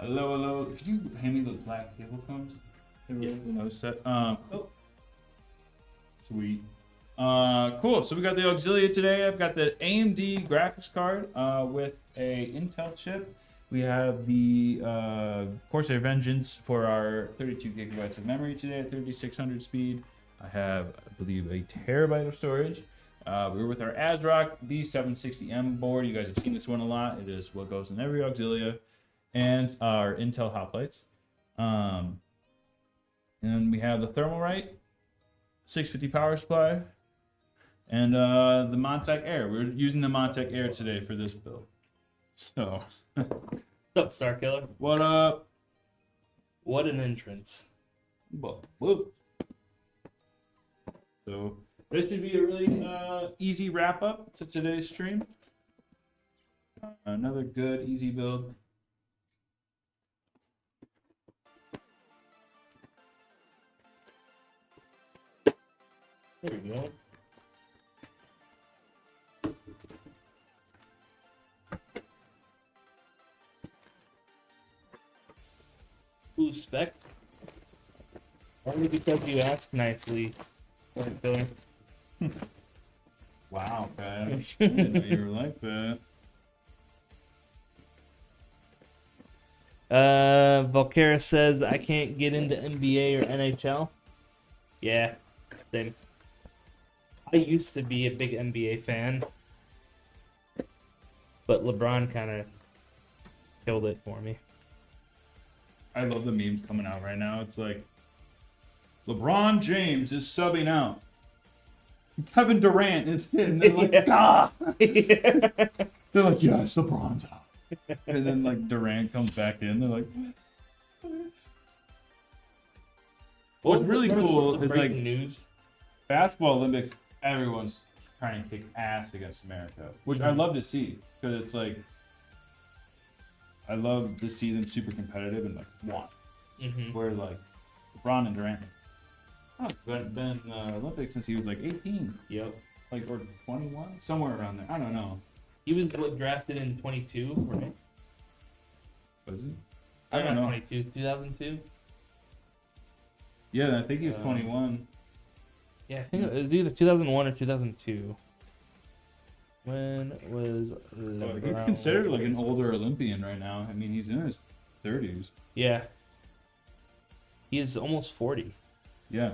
Hello. Could you hand me the black cable combs? Yes. Another set. Sweet. Cool. So we got the Auxilia today. I've got the AMD graphics card with a Intel chip. We have the Corsair Vengeance for our 32 gigabytes of memory today at 3600 speed. I have, I believe, a terabyte of storage. We're with our ASRock B760M board. You guys have seen this one a lot. It is what goes in every Auxilia. And our Intel hoplights. And we have the Thermalright 650 power supply. And the Montec Air. We're using the Montec Air today for this build. So... What's up, Star Killer? What up? What an entrance. Whoop. So this should be a really easy wrap up to today's stream. Another good, easy build. There we go. Ooh, spec. Only because you asked nicely. Star Killer. Wow, man. I didn't know you were like that. Volcara says I can't get into NBA or NHL. Yeah, same. I used to be a big NBA fan, but LeBron kind of killed it for me. I love the memes coming out right now. It's like, LeBron James is subbing out. Kevin Durant is in. They're like, Yeah. ah! Yeah. They're like, yes, LeBron's out. And then, like, Durant comes back in. They're like, what's really cool is, like, news. basketball Olympics, everyone's trying to kick ass against America, which I love to see, because it's like, I love to see them super competitive and like want. Where like LeBron and Durant, been in the Olympics since he was like 18. Yep. Like or 21, somewhere around there. I don't know. He was drafted in 22, right? Was he? I don't know. 22, 2002. Yeah, I think he was 21. Yeah, I think it was either 2001 or 2002. When was Well, he's LeBron? considered like an older Olympian right now. I mean, he's in his 30s. Yeah. He is almost 40. Yeah.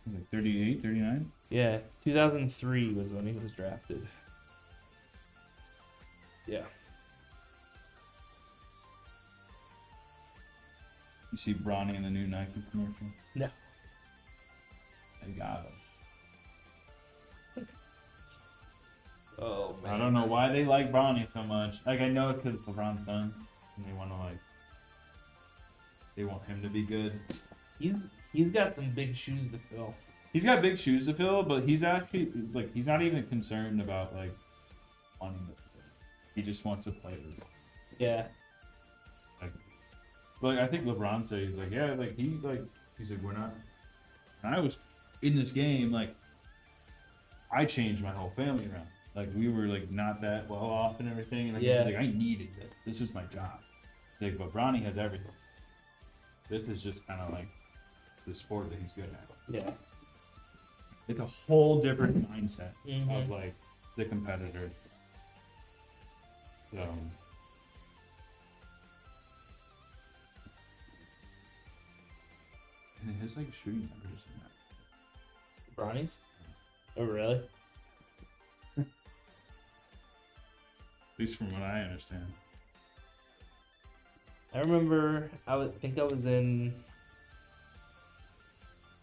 He's like 38, 39. Yeah, 2003 was when he was drafted. Yeah. You see Bronny in the new Nike commercial? No. I got him. Oh, man. I don't know why they like Bronny so much. Like, I know it's because it's LeBron's son, and they want to they want him to be good. He's got some big shoes to fill. He's got big shoes to fill, but he's actually like he's not even concerned about like wanting to play. He just wants to play this. Yeah. Like I think LeBron said he's like, yeah, like he's like we're not. When I was in this game, like I changed my whole family around. Like we were like not that well off and everything, and like, Yeah. he's like I needed this. This is my job. Like, but Bronny has everything. This is just kind of like the sport that he's good at. Yeah. It's a whole different mindset of Mhm. like the competitor. So. And his like shooting numbers and that. Bronny's? Oh, really? At least from what I understand. I remember, think I was in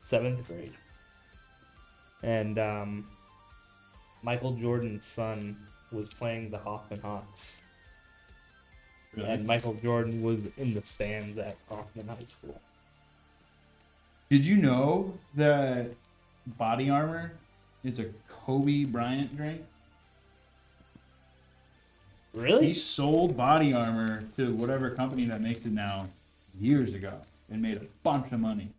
7th grade. And Michael Jordan's son was playing the Hoffman Hawks. Really? And Michael Jordan was in the stands at Hoffman High School. Did you know that Body Armor is a Kobe Bryant drink? Really? He sold Body Armor to whatever company that makes it now years ago and made a bunch of money.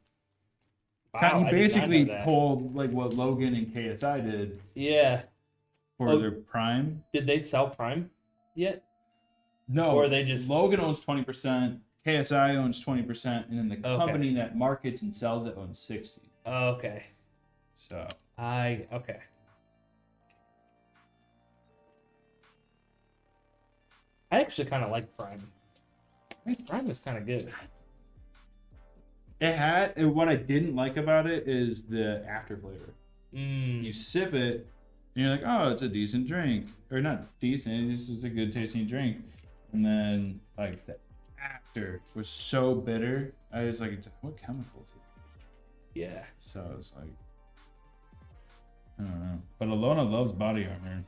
Wow, He I did not basically know that. pulled like what Logan and KSI did Yeah. for Oh. their prime. Did they sell Prime yet? No, Or they just- Logan owns 20%, KSI owns 20%, and then the Okay. company that markets and sells it owns 60. Okay. So Okay. I actually kind of like Prime. I think Prime is kind of good. it had, and what I didn't like about it is the after flavor. You sip it, and you're like, oh, it's a decent drink. Or not decent, it's just a good tasting drink. And then, like, the after was so bitter. I was like, what chemicals? Yeah. So it's like, I don't know. But Alona loves body armor.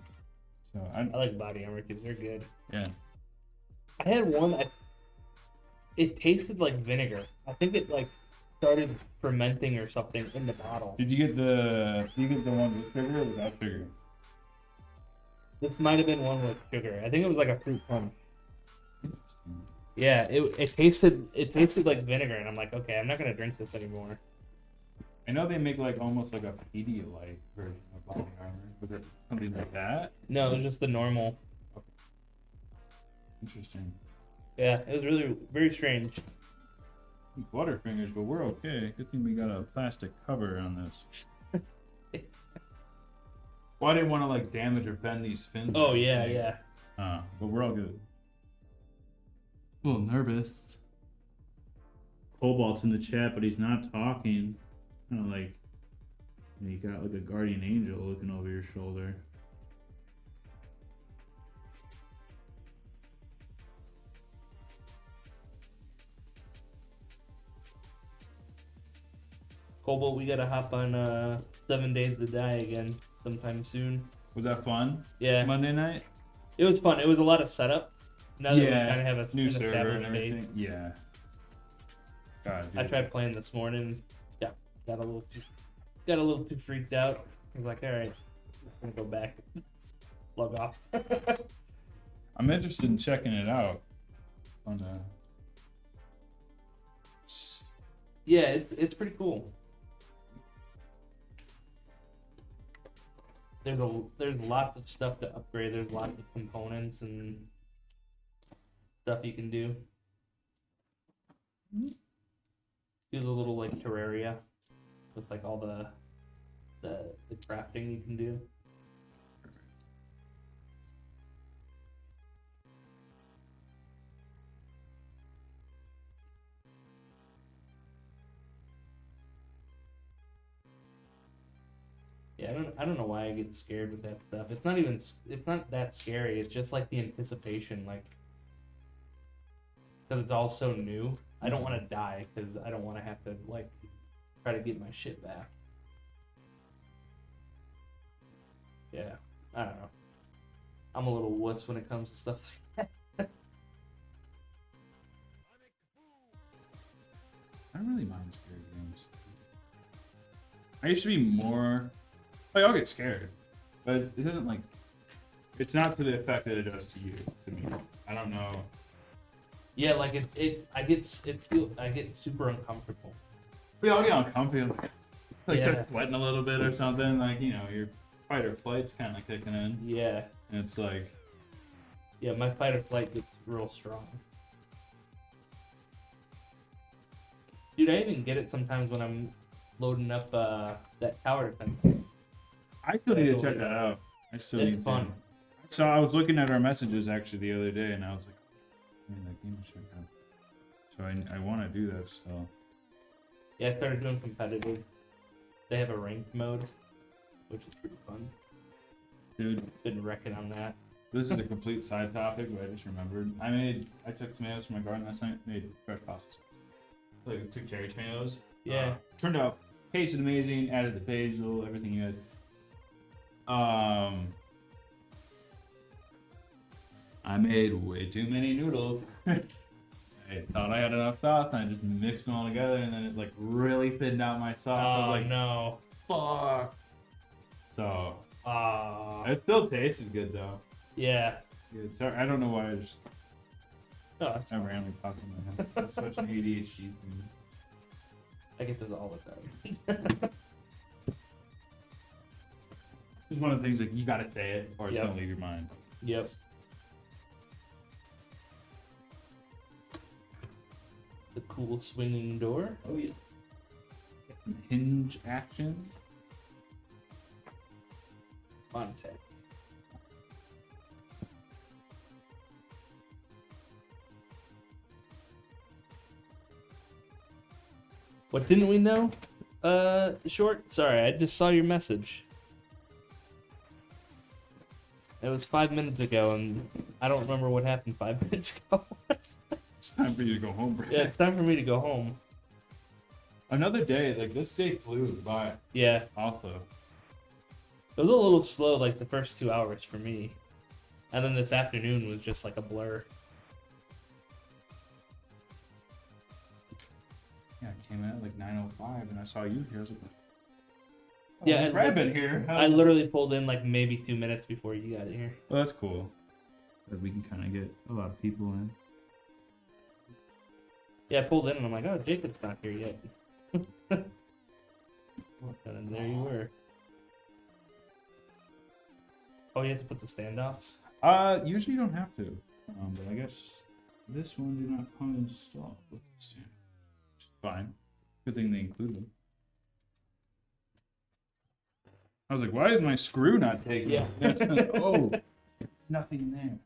So I like body armor because they're good. yeah. I had one that it tasted like vinegar. I think it like started fermenting or something in the bottle. Did you get the one with sugar or without sugar? This might have been one with sugar. I think it was like a fruit punch. Yeah, it tasted like vinegar, and I'm like, okay, I'm not gonna drink this anymore. I know they make like almost like a Pedialyte version of body armor. Was it something like that? No, it was just the normal. Interesting. Yeah, it was really very strange. Butterfingers, but we're okay. Good thing we got a plastic cover on this. Well, I didn't want to like damage or bend these fins. Oh yeah. But we're all good. A little nervous. Cobalt's in the chat, but he's not talking. Kind of like you got like a guardian angel looking over your shoulder. Cobalt, we gotta hop on 7 Days to Die again sometime soon. Was that fun? Yeah, Monday night? it was fun. It was a lot of setup. Now that we Yeah, kind of have a new an server and established base. everything. Yeah. God, I dude. tried playing this morning. Yeah, got a little too freaked out. I was like, all right, I'm gonna go back, log off. I'm interested in checking it out. Yeah, it's pretty cool. There's lots of stuff to upgrade. There's lots of components and stuff you can do. Do the little like terraria with like all the crafting you can do. Yeah, I don't know why I get scared with that stuff. It's not that scary. It's just like the anticipation, like because it's all so new. I don't want to die because I don't want to have to like try to get my shit back. Yeah, I don't know. I'm a little wuss when it comes to stuff like that. I don't really mind scary games. I used to be more like I'll get scared, but it doesn't like. It's not to the effect that it does to you. To me, I don't know. Yeah, like I get super uncomfortable. We all get uncomfortable, like Yeah. start sweating a little bit or something. Like your fight or flight's kind of kicking in, Yeah, and it's like yeah, my fight or flight gets real strong. Dude, I even get it sometimes when I'm loading up that tower defense. I still need to check that out. I still It's need fun. to. So I was looking at our messages actually the other day, and I was like, man, that game is check out. So I want to do that still. Yeah, I started doing competitive. They have a ranked mode, which is pretty fun. Dude, Been wrecking on that. this is a complete side topic, but I just remembered. I took tomatoes from my garden last night, made fresh pastas. Like, I took cherry tomatoes. Yeah. Turned out, tasted amazing, added the basil, everything you had. I made way too many noodles. I thought I had enough sauce, and I just mixed them all together, and then it like really thinned out my sauce. I was like, no. fuck. So, Ah. it still tasted good though. Yeah. It's good. Sorry, I don't know why I just No, that's I randomly popped in my head. It's such an ADHD thing. I get this all the time. It's one of the things like you gotta say it, or it's Yep. gonna leave your mind. Yep. cool swinging door. Oh yeah. Get some hinge action. Contact. What didn't we know? Short? Sorry, I just saw your message. It was 5 minutes ago, and I don't remember what happened 5 minutes ago. It's time for you to go home, Brad. Yeah, it's time for me to go home. Another day, like this day flew by. Yeah, Also, it was a little slow, like the first 2 hours for me. And then this afternoon was just like a blur. yeah, I came in at like 9:05, and I saw you here. I was like, oh, Yeah, has and Brad like- been here? I literally pulled in like maybe 2 minutes before you got here. Well, that's cool. That we can kind of get a lot of people in. Yeah, I pulled in and I'm like, oh, Jacob's not here yet. And then there you were. Oh, you have to put the standoffs? Usually you don't have to. But I guess this one do not come installed with the stand. Which is fine. Good thing they include them. I was like, why is my screw not taking? Yeah. Oh, nothing there.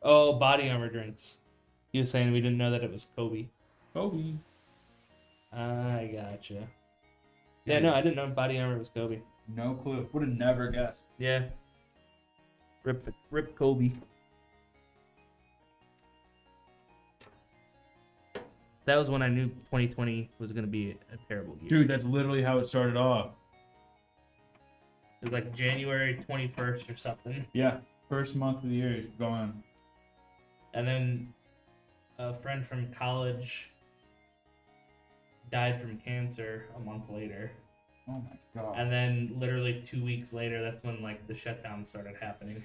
Oh, body armor drinks. You were saying we didn't know that it was Kobe. Kobe. I gotcha. Yeah, no, I didn't know body armor was Kobe. No clue. Would have never guessed. Yeah. Rip Kobe. That was when I knew 2020 was going to be a terrible year. Dude, that's literally how it started off. It was like January 21st or something. Yeah. First month of the year is gone. And then a friend from college died from cancer a month later. Oh my god. And then literally 2 weeks later, that's when like the shutdown started happening.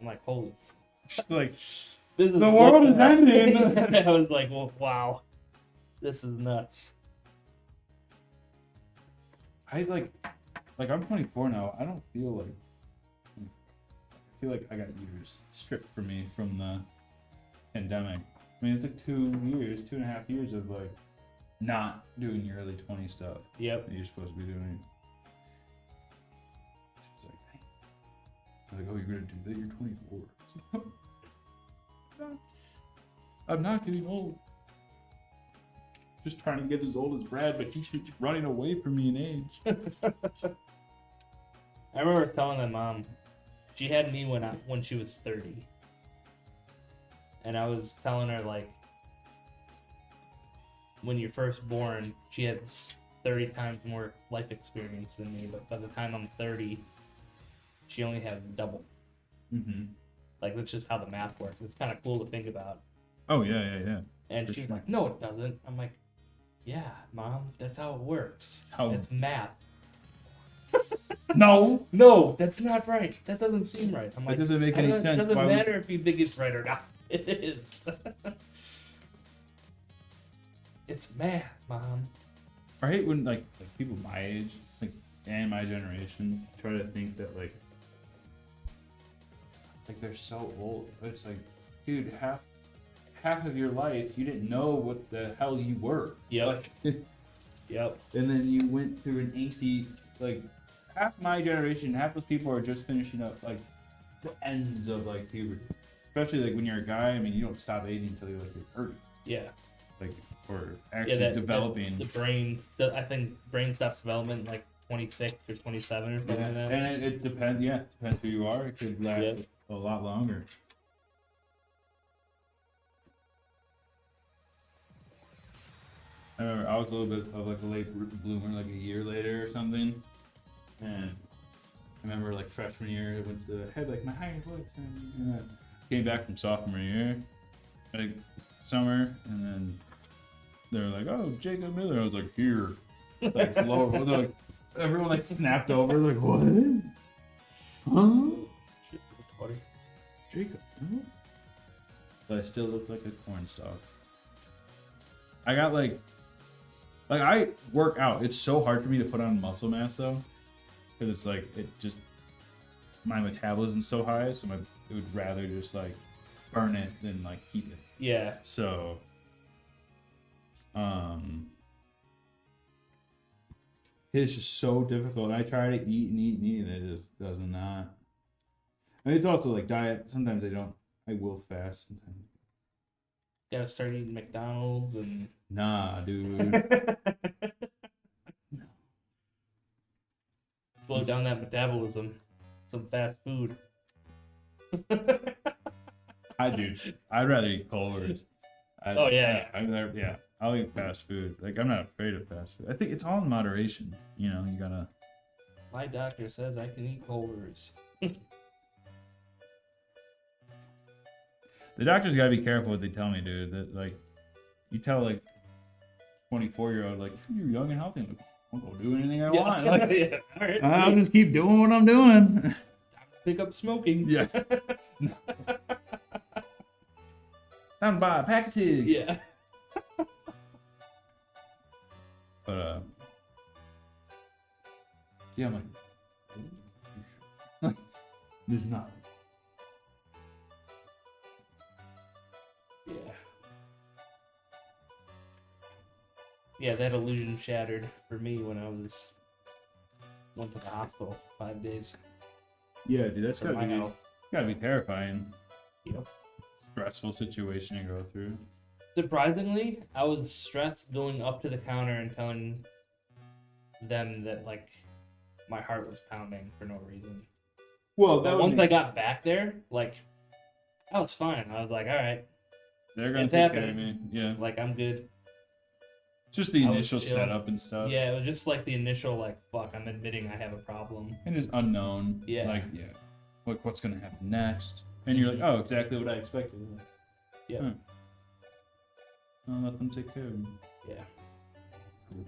I'm like, holy, Like, this is the world is ending. I was like, well, wow, this is nuts. I like I'm 24 now. I don't feel like I feel like I got years stripped from me from the pandemic. I mean, it's like 2.5 years of like not doing your early 20 stuff Yep. that you're supposed to be doing. She's like, hey. I was like, oh, you're gonna do that? You're 24. I'm not getting old. Just trying to get as old as Brad, but he keeps running away from me in age. I remember telling my mom, she had me when she was 30. And I was telling her, like, when you're first born, she had 30 times more life experience than me, but by the time I'm 30, she only has double. Mm-hmm. Like, that's just how the math works. It's kind of cool to think about. Oh, yeah. And For she's sure. like, no, it doesn't. I'm like, yeah, Mom, that's how it works. How- It's math. No! No, that's not right. That doesn't seem right. I'm That like, doesn't make any It sense. doesn't Why would- matter if you think it's right or not. It is. It's math, Mom. I hate when like people my age, like and my generation, try to think that like they're so old. It's like, dude, half of your life you didn't know what the hell you were. Yep. Like, Yep. and then you went through an angsty, like half my generation, half those people are just finishing up like the ends of like puberty. Especially like when you're a guy, I mean, you don't stop aging until you're like your 30, Yeah. like or Yeah. actually developing. The brain. I think brain stops development like 26 or 27 or something Yeah, like that. and it depends. Yeah, depends who you are. It could last Yep. a lot longer. I remember I was a little bit of like a late bloomer, like a year later or something. And I remember like freshman year, I went to had like my hind voice, and then came back from sophomore year, like summer, and then they were like, "Oh, Jacob Miller." I was like, "Here," like lower, like everyone like snapped over, like, "What? Huh? Shit, that's funny. Jacob?" Huh? But I still look like a corn stalk. I got like I work out. It's so hard for me to put on muscle mass though, because it's like it just my metabolism's so high, so it would rather just like burn it than like keep it. Yeah. So, it's just so difficult. I try to eat and eat and eat, and it just does not. I mean, it's also like diet. Sometimes I will fast sometimes. Gotta start eating McDonald's and. Nah, dude. Slow down that metabolism. Some fast food. I'd rather eat Culver's. Oh, yeah. I'll eat fast food. Like, I'm not afraid of fast food. I think it's all in moderation. You know, you gotta. My doctor says I can eat Culver's. The doctor's gotta be careful what they tell me, dude. That like, you tell like 24-year-old like you're young and healthy. Like, I'll go do anything I want. Like, Yeah. All right. I'll just keep doing what I'm doing. Pick up smoking. Yeah. Time to buy a pack of cigs. Yeah. But yeah, I'm like, there's not. Yeah. Yeah, that illusion shattered for me when I went to the hospital 5 days. Yeah, dude, that's for my health. gotta be terrifying. Yep. Stressful situation to go through. Surprisingly, I was stressed going up to the counter and telling them that like my heart was pounding for no reason. Well, But once I got back there, like I was fine. I was like, all right, they're gonna it's take care of happening. me. Yeah, like I'm good. just the I was initial chill. setup and stuff. Yeah, it was just like the initial like, fuck, I'm admitting I have a problem. And just unknown. Yeah. Like, yeah. Like, what's gonna happen next? And you're like, oh, exactly what I expected. Yeah. Huh. I'll let them take care of me. Yeah. Cool.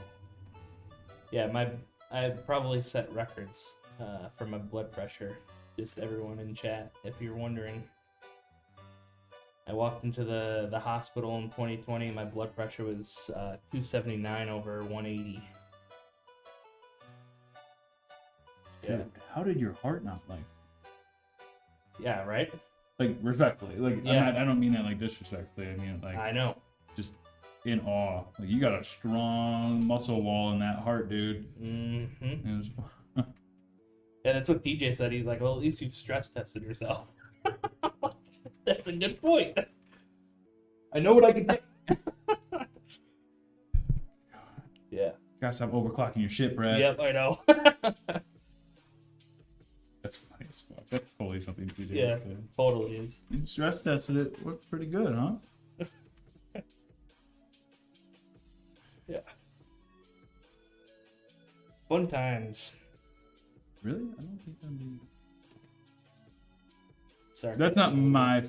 Yeah, I probably set records for my blood pressure. Just everyone in chat, if you're wondering. I walked into the hospital in 2020. My blood pressure was 279 over 180. Yeah. Dude, how did your heart not like? Yeah, right? Like, respectfully. Like, Yeah. I don't mean that like disrespectfully. I mean like I know. just in awe. Like, you got a strong muscle wall in that heart, dude. Mm-hmm. It was, Yeah, that's what DJ said. He's like, well, at least you've stress tested yourself. That's a good point. I know what I can take. Yeah. Gotta stop overclocking your shit, Brad. Yep, I know. That's funny as fuck. That's totally something TJ Yeah. would say. Totally is. You stress tested it. Worked pretty good, huh? Yeah. Fun times. Really? I don't think I'm doing. Sorry. That's not my.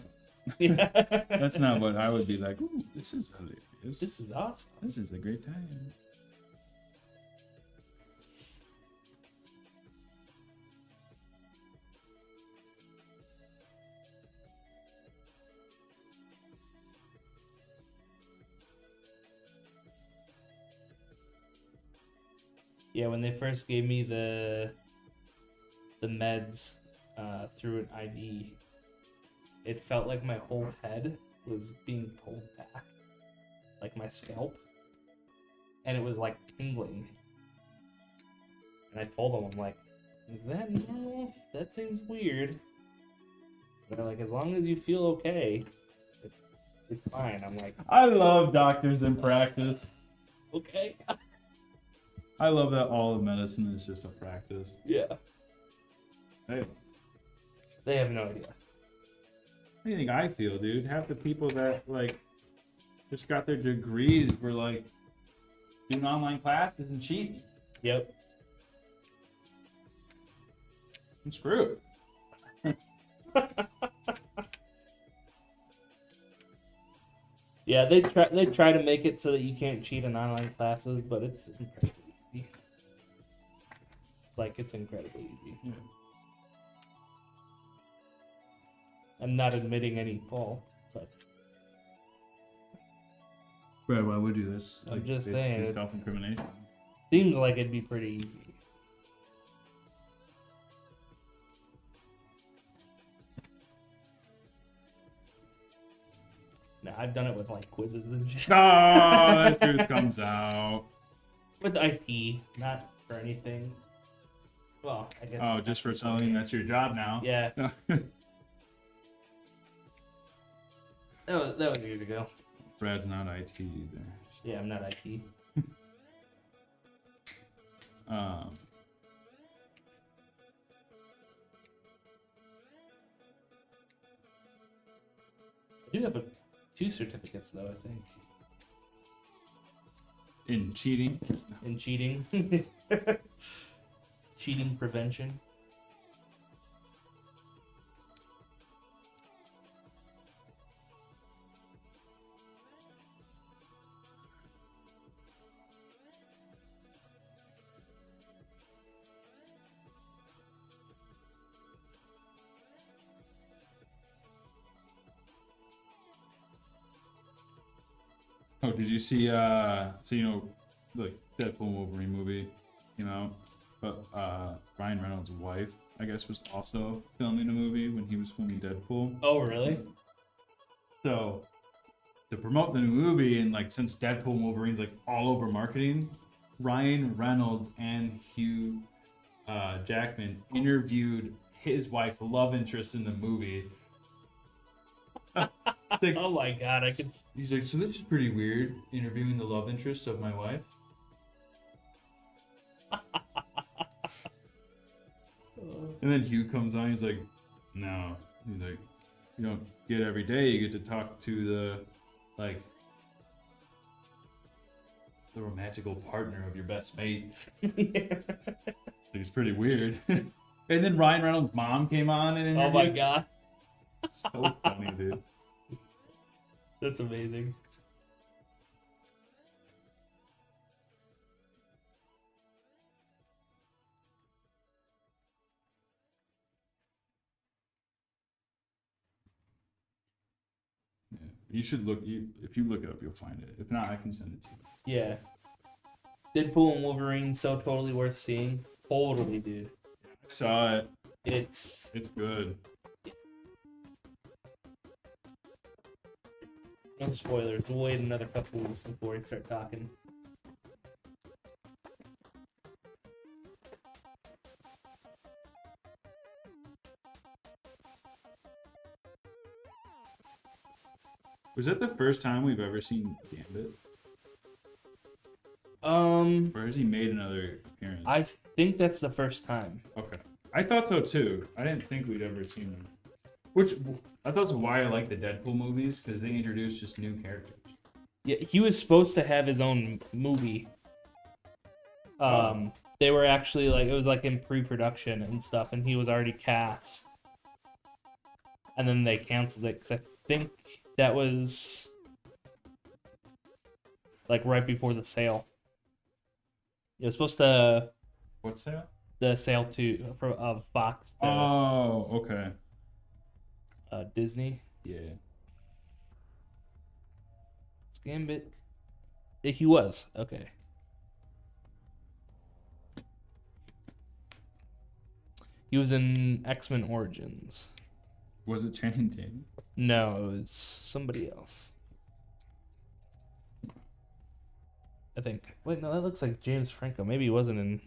Yeah. That's not what I would be like. Ooh, this is hilarious. This is awesome. This is a great time. Yeah, when they first gave me the meds through an IV, it felt like my whole head was being pulled back, like my scalp, and it was like tingling. And I told them, I'm like, "Is that normal? That seems weird." They're like, "As long as you feel okay, it's fine." I'm like, I love doctors in practice. "Okay." I love that all of medicine is just a practice. Yeah. Hey, They have no idea. what do you think I feel, dude? Half the people that like just got their degrees were like doing online classes and cheating. Yep. I'm screwed. Yeah, they try to make it so that you can't cheat in online classes, but it's incredibly easy. Like, it's incredibly easy. Yeah. I'm not admitting any fault, but Brad, why would you this? I'm just saying, it's- self-incrimination. seems like it'd be pretty easy. I've done it with like quizzes and shit. Oh, the truth comes out. With IP, not for anything. Well, I guess. Oh, just for telling that's your job now. Yeah. That was years ago. Brad's not IT either. Yeah, I'm not IT. Um, I do have 2 certificates though, I think. in cheating. In cheating. Cheating prevention. Oh, did you see? So you know, the Deadpool Wolverine movie came out, but Ryan Reynolds' wife, I guess, was also filming a movie when he was filming Deadpool. Oh, really? So to promote the new movie, and like since Deadpool and Wolverine's like all over marketing, Ryan Reynolds and Hugh Jackman interviewed his wife, love interest in the movie. Like, Oh my god, I could. he's like, so this is pretty weird, interviewing the love interest of my wife. And then Hugh comes on, he's like, no. He's like, you don't get every day, you get to talk to the, like, the romantical partner of your best mate. It's pretty weird. And then Ryan Reynolds' mom came on and Oh my interviewed. god, So funny, dude. that's amazing. Yeah. You should look, if you look it up, you'll find it. If not, I can send it to you. Yeah. Deadpool and Wolverine, so totally worth seeing. Totally, dude. Saw it. It's It's good. no spoilers. We'll wait another couple weeks before we start talking. Was that the first time we've ever seen Gambit? Or has he made another appearance? I think that's the first time. Okay. I thought so too. I didn't think we'd ever seen him. Which, I thought was why I like the Deadpool movies, because they introduce just new characters. Yeah, he was supposed to have his own movie. They were actually like, it was like in pre-production and stuff, and he was already cast. And then they canceled it because I think that was like right before the sale. It was supposed to What's that? the sale of Fox to Oh, okay. Disney. Yeah. Gambit. He was okay. He was in X-Men Origins. Was it Channing Tatum? No, it was somebody else. I think. Wait, no, that looks like James Franco. Maybe he wasn't in.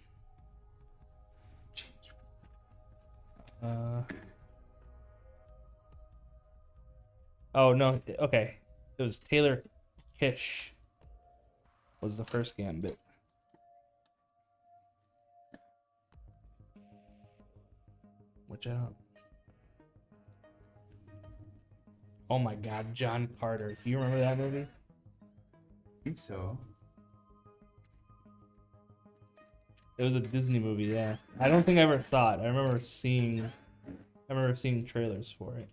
Oh no. Okay, it was Taylor Kish. Was the first Gambit. Watch out. Oh my god, John Carter. Do you remember that movie? I think so. It was a Disney movie, yeah. I don't think I ever saw it. I remember seeing trailers for it.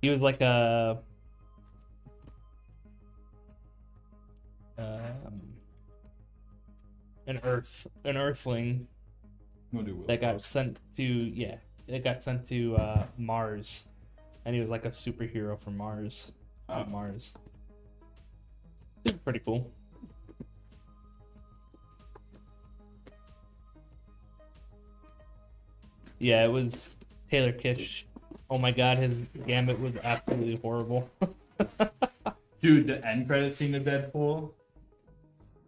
He was like a an earthling We'll do Will that got Post. sent to Mars, and he was like a superhero from Mars. On Mars. It's pretty cool. Yeah, it was Taylor Kish. Oh my god, his Gambit was absolutely horrible. Dude, the end credit scene of Deadpool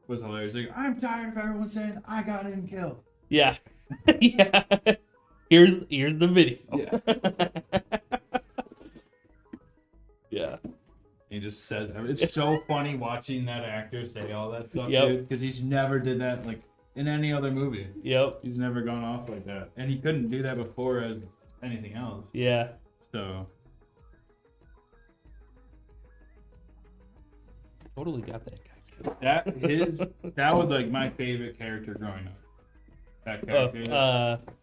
was hilarious. Like, I'm tired of everyone saying I got him killed. Yeah. Yeah. Here's the video. Yeah. Yeah. He just said it's so funny watching that actor say all that stuff, Yep. dude, because he's never did that like in any other movie. Yep. He's never gone off like that, and he couldn't do that before as anything else. Yeah. So Totally got that guy. that was like my favorite character growing up. That character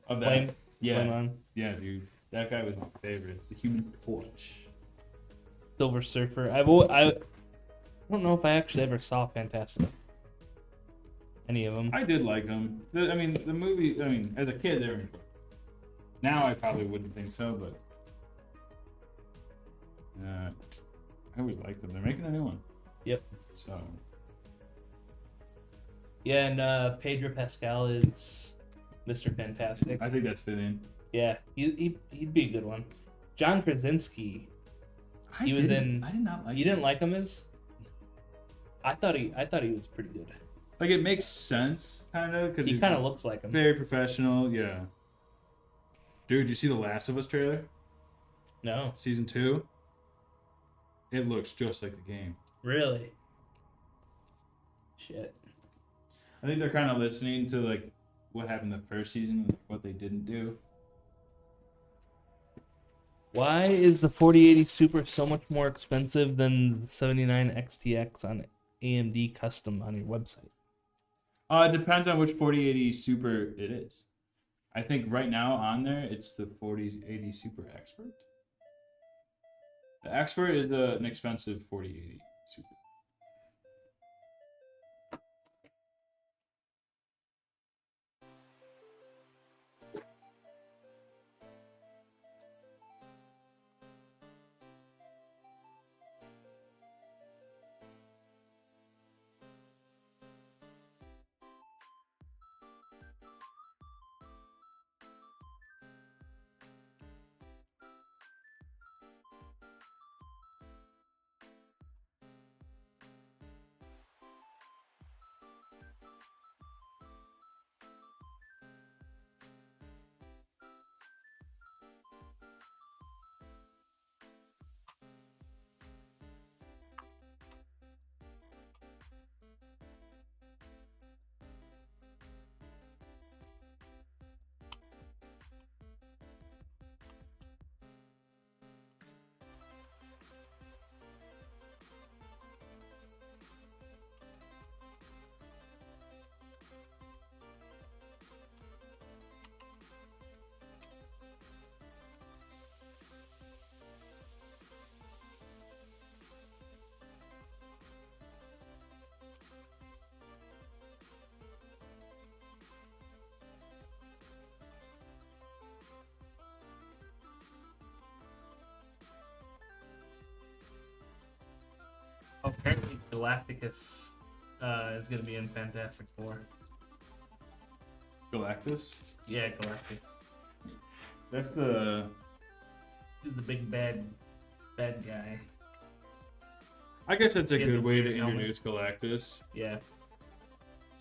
of that. Flame. Yeah, Flame on. yeah, dude. That guy was my favorite. The Human Torch. Silver Surfer. I don't know if I actually ever saw Fantastic. Any of them. I did like him. I mean, the movie. I mean, as a kid, they were. Now I probably wouldn't think so, but I always liked them. They're making a new one. Yep. So Yeah, and Pedro Pascal is Mr. Fantastic. I think that's fitting. Yeah, he'd be a good one. John Krasinski. He was in. I did not like. You didn't like him as? I thought he was pretty good. Like it makes sense, kind of, because He kind of looks like him. very professional. Yeah. Dude, you see the Last of Us trailer? No, Season 2? It looks just like the game. really. Shit. I think they're kind of listening to like what happened the first season, and what they didn't do. Why is the 4080 Super so much more expensive than the 79 XTX on AMD Custom on your website? It depends on which 4080 Super it is. I think right now on there, it's the 4080 Super Expert. The Expert is an expensive 4080 Super. Apparently, Galacticus is going to be in Fantastic Four. Galactus? Yeah, Galactus. That's the... He's the big bad guy. I guess that's a Yeah, good the way to helmet. introduce Galactus. Yeah.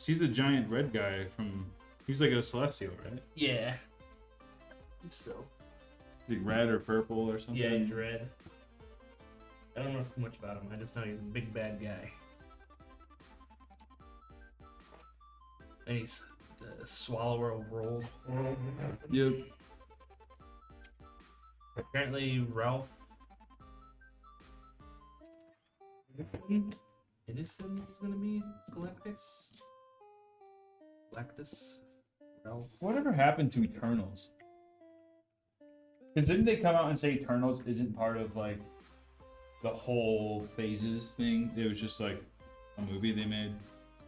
He's the giant red guy from... He's like a Celestial, right? Yeah. So. Is he red or purple or something? Yeah, he's red. I don't know too much about him. I just know he's a big bad guy. And he's the swallower of world. Yep. Apparently, Ralph Innocent is gonna be Galactus. Galactus. Ralph. Whatever happened to Eternals? Because didn't they come out and say Eternals isn't part of like the whole phases thing? It was just like a movie they made.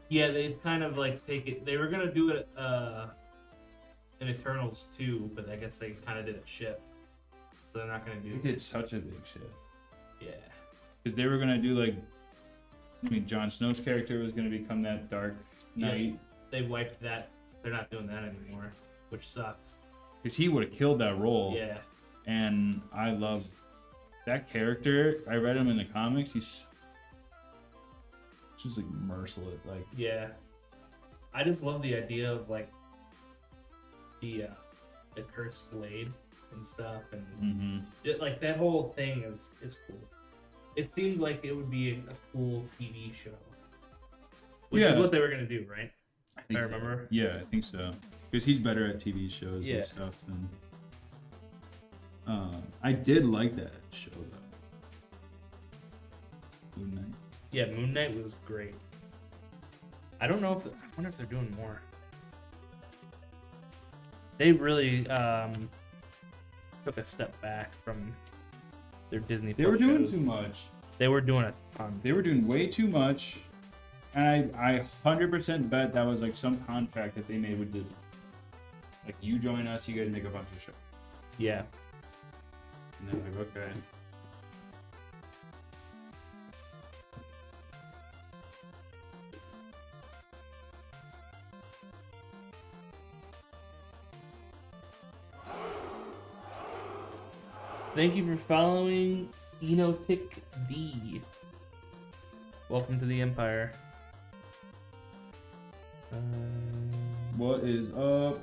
Yeah, they kind of like take it. They were gonna do it in Eternals too, but I guess they kind of did a shift, so they're not gonna do. They did such a big shit. Yeah. Because they were gonna do like, I mean, Jon Snow's character was gonna become that Dark Knight. Yeah, they wiped that. They're not doing that anymore, which sucks. Because he would have killed that role. Yeah. And I love that character, I read him in the comics. He's just like merciless. Like, Yeah. I just love the idea of like the cursed blade and stuff, and like that whole thing is cool. It seems like it would be a cool TV show, which is what they were gonna do, right? I remember. So. Yeah, I think so. Because he's better at TV shows Yeah. and stuff than. I did like that show though. Moon Knight. Yeah, Moon Knight was great. I don't know if I wonder if they're doing more. They really took a step back from their Disney. They were doing shows. too much. They were doing a ton. They were doing way too much, and I 100% bet that was like some contract that they made with Disney. Like, you join us, you guys make a bunch of shows. Yeah. And they're like, okay. Thank you for following Enotic D. Welcome to the Empire. What is up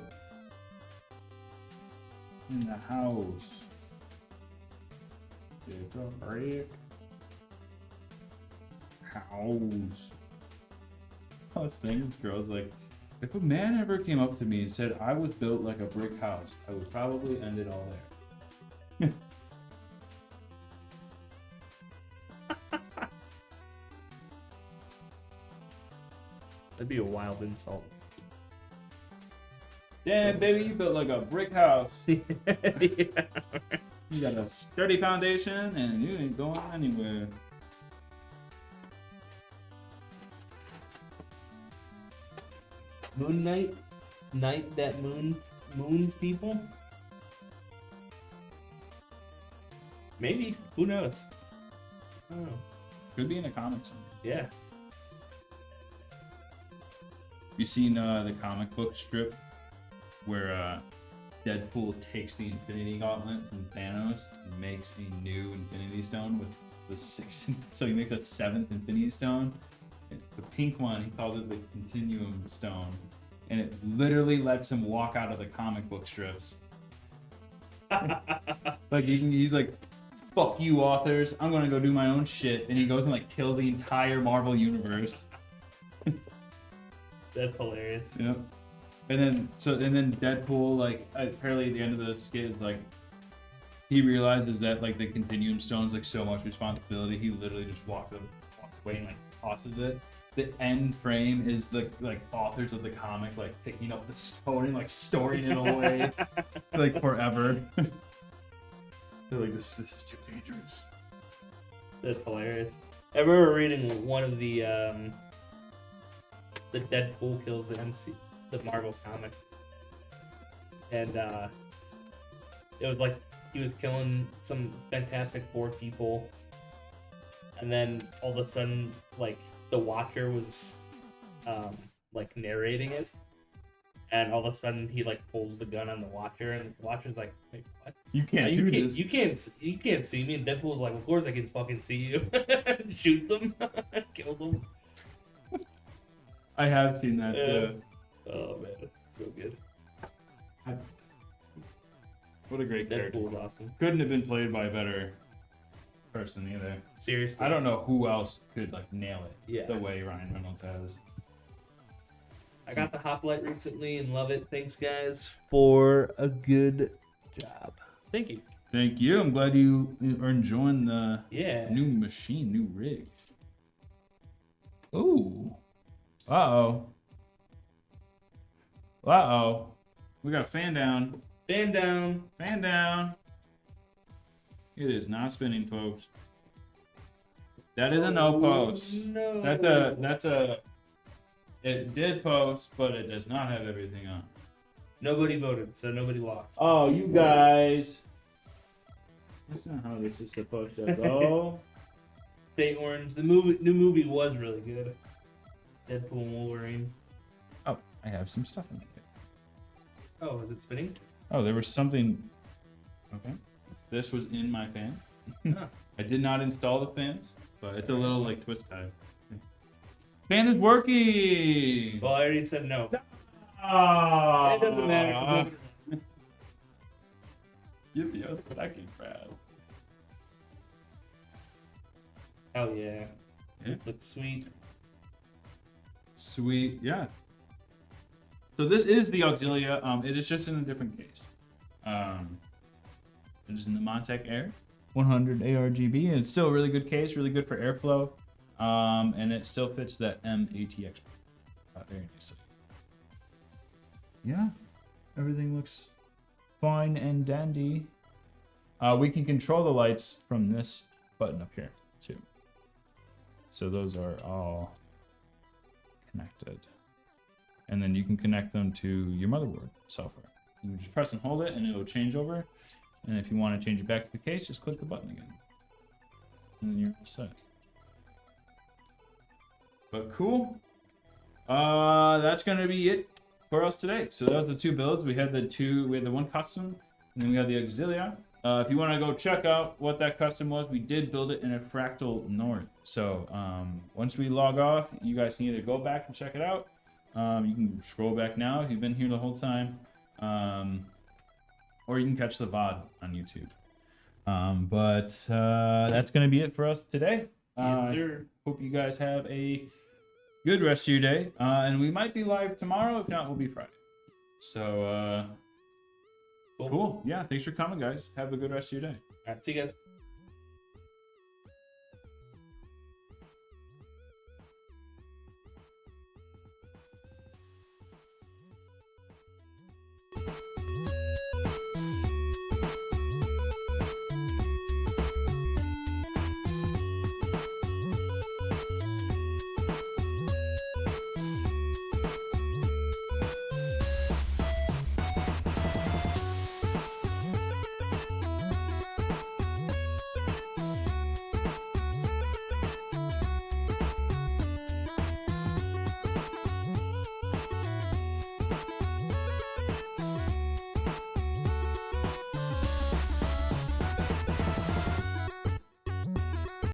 in the house? It's a brick house. I was thinking, this girl's like, if a man ever came up to me and said I was built like a brick house, I would probably end it all there. That'd be a wild insult. Damn, baby, you built like a brick house. Yeah. You got a sturdy foundation and you ain't going anywhere. Moon Knight? Night that moons people? Maybe. Who knows? I don't know. Could be in the comics. Yeah. You seen the comic book strip where Deadpool takes the Infinity Gauntlet from Thanos and makes a new Infinity Stone with the sixth, so he makes a seventh Infinity Stone. The pink one, he calls it the Continuum Stone, and it literally lets him walk out of the comic book strips. Like he's like, "Fuck you, authors! I'm gonna go do my own shit," and he goes and like kills the entire Marvel universe. That's hilarious. Yep. And then Deadpool, like, apparently at the end of the skit is like, he realizes that like the Continuum Stone's like so much responsibility, he literally just walks away and like tosses it. The end frame is the like authors of the comic like picking up the stone and like storing it away like forever. They're like, this is too dangerous. That's hilarious. I remember reading one of the Deadpool kills the Marvel comic, and it was like he was killing some Fantastic Four people, and then all of a sudden, like the Watcher was like narrating it, and all of a sudden he like pulls the gun on the Watcher, and the Watcher's like, "Wait, what? You can't do this. You can't see me." And Deadpool's like, "Of course I can fucking see you." Shoots him, kills him. I have seen that too. Oh man, so good. What a great character. Deadpool's awesome. Couldn't have been played by a better person either. Seriously. I don't know who else could like nail it Yeah. the way Ryan Reynolds has. I got the Hoplite recently and love it. Thanks, guys, for a good job. Thank you. Thank you. I'm glad you are enjoying the Yeah. new machine, new rig. Ooh. Uh-oh. Uh-oh. We got a fan down. Fan down. Fan down. It is not spinning, folks. That is a no post. No. That's a it did post, but it does not have everything on. Nobody voted, so nobody lost. Oh, you guys. That's not how this is supposed to go. Stay Orange. The new movie was really good. Deadpool and Wolverine. Oh, I have some stuff in here. Oh, is it spinning? Oh, there was something. Okay. This was in my fan. I did not install the fans, but it's a little like twist tie. Fan is working. Well, I already said no. Oh, It doesn't matter. You're the second, Brad. Hell yeah. This looks sweet. Sweet, yeah. So this is the Auxilia. It is just in a different case. It is in the Montec Air 100 ARGB, and it's still a really good case, really good for airflow. And it still fits that M-ATX very nicely. Yeah, everything looks fine and dandy. We can control the lights from this button up here too. So those are all connected. And then you can connect them to your motherboard software. You just press and hold it and it will change over. And if you want to change it back to the case, just click the button again. And then you're all set. But cool. That's gonna be it for us today. So that was the two builds. We had the one custom, and then we had the Auxilia. If you want to go check out what that custom was, we did build it in a Fractal North. So once we log off, you guys can either go back and check it out. You can scroll back now if you've been here the whole time, or you can catch the VOD on YouTube. But that's gonna be it for us today. Yes, sir. Hope you guys have a good rest of your day. And we might be live tomorrow. If not, we'll be Friday. So, cool. Yeah, thanks for coming, guys. Have a good rest of your day. All right, see you guys.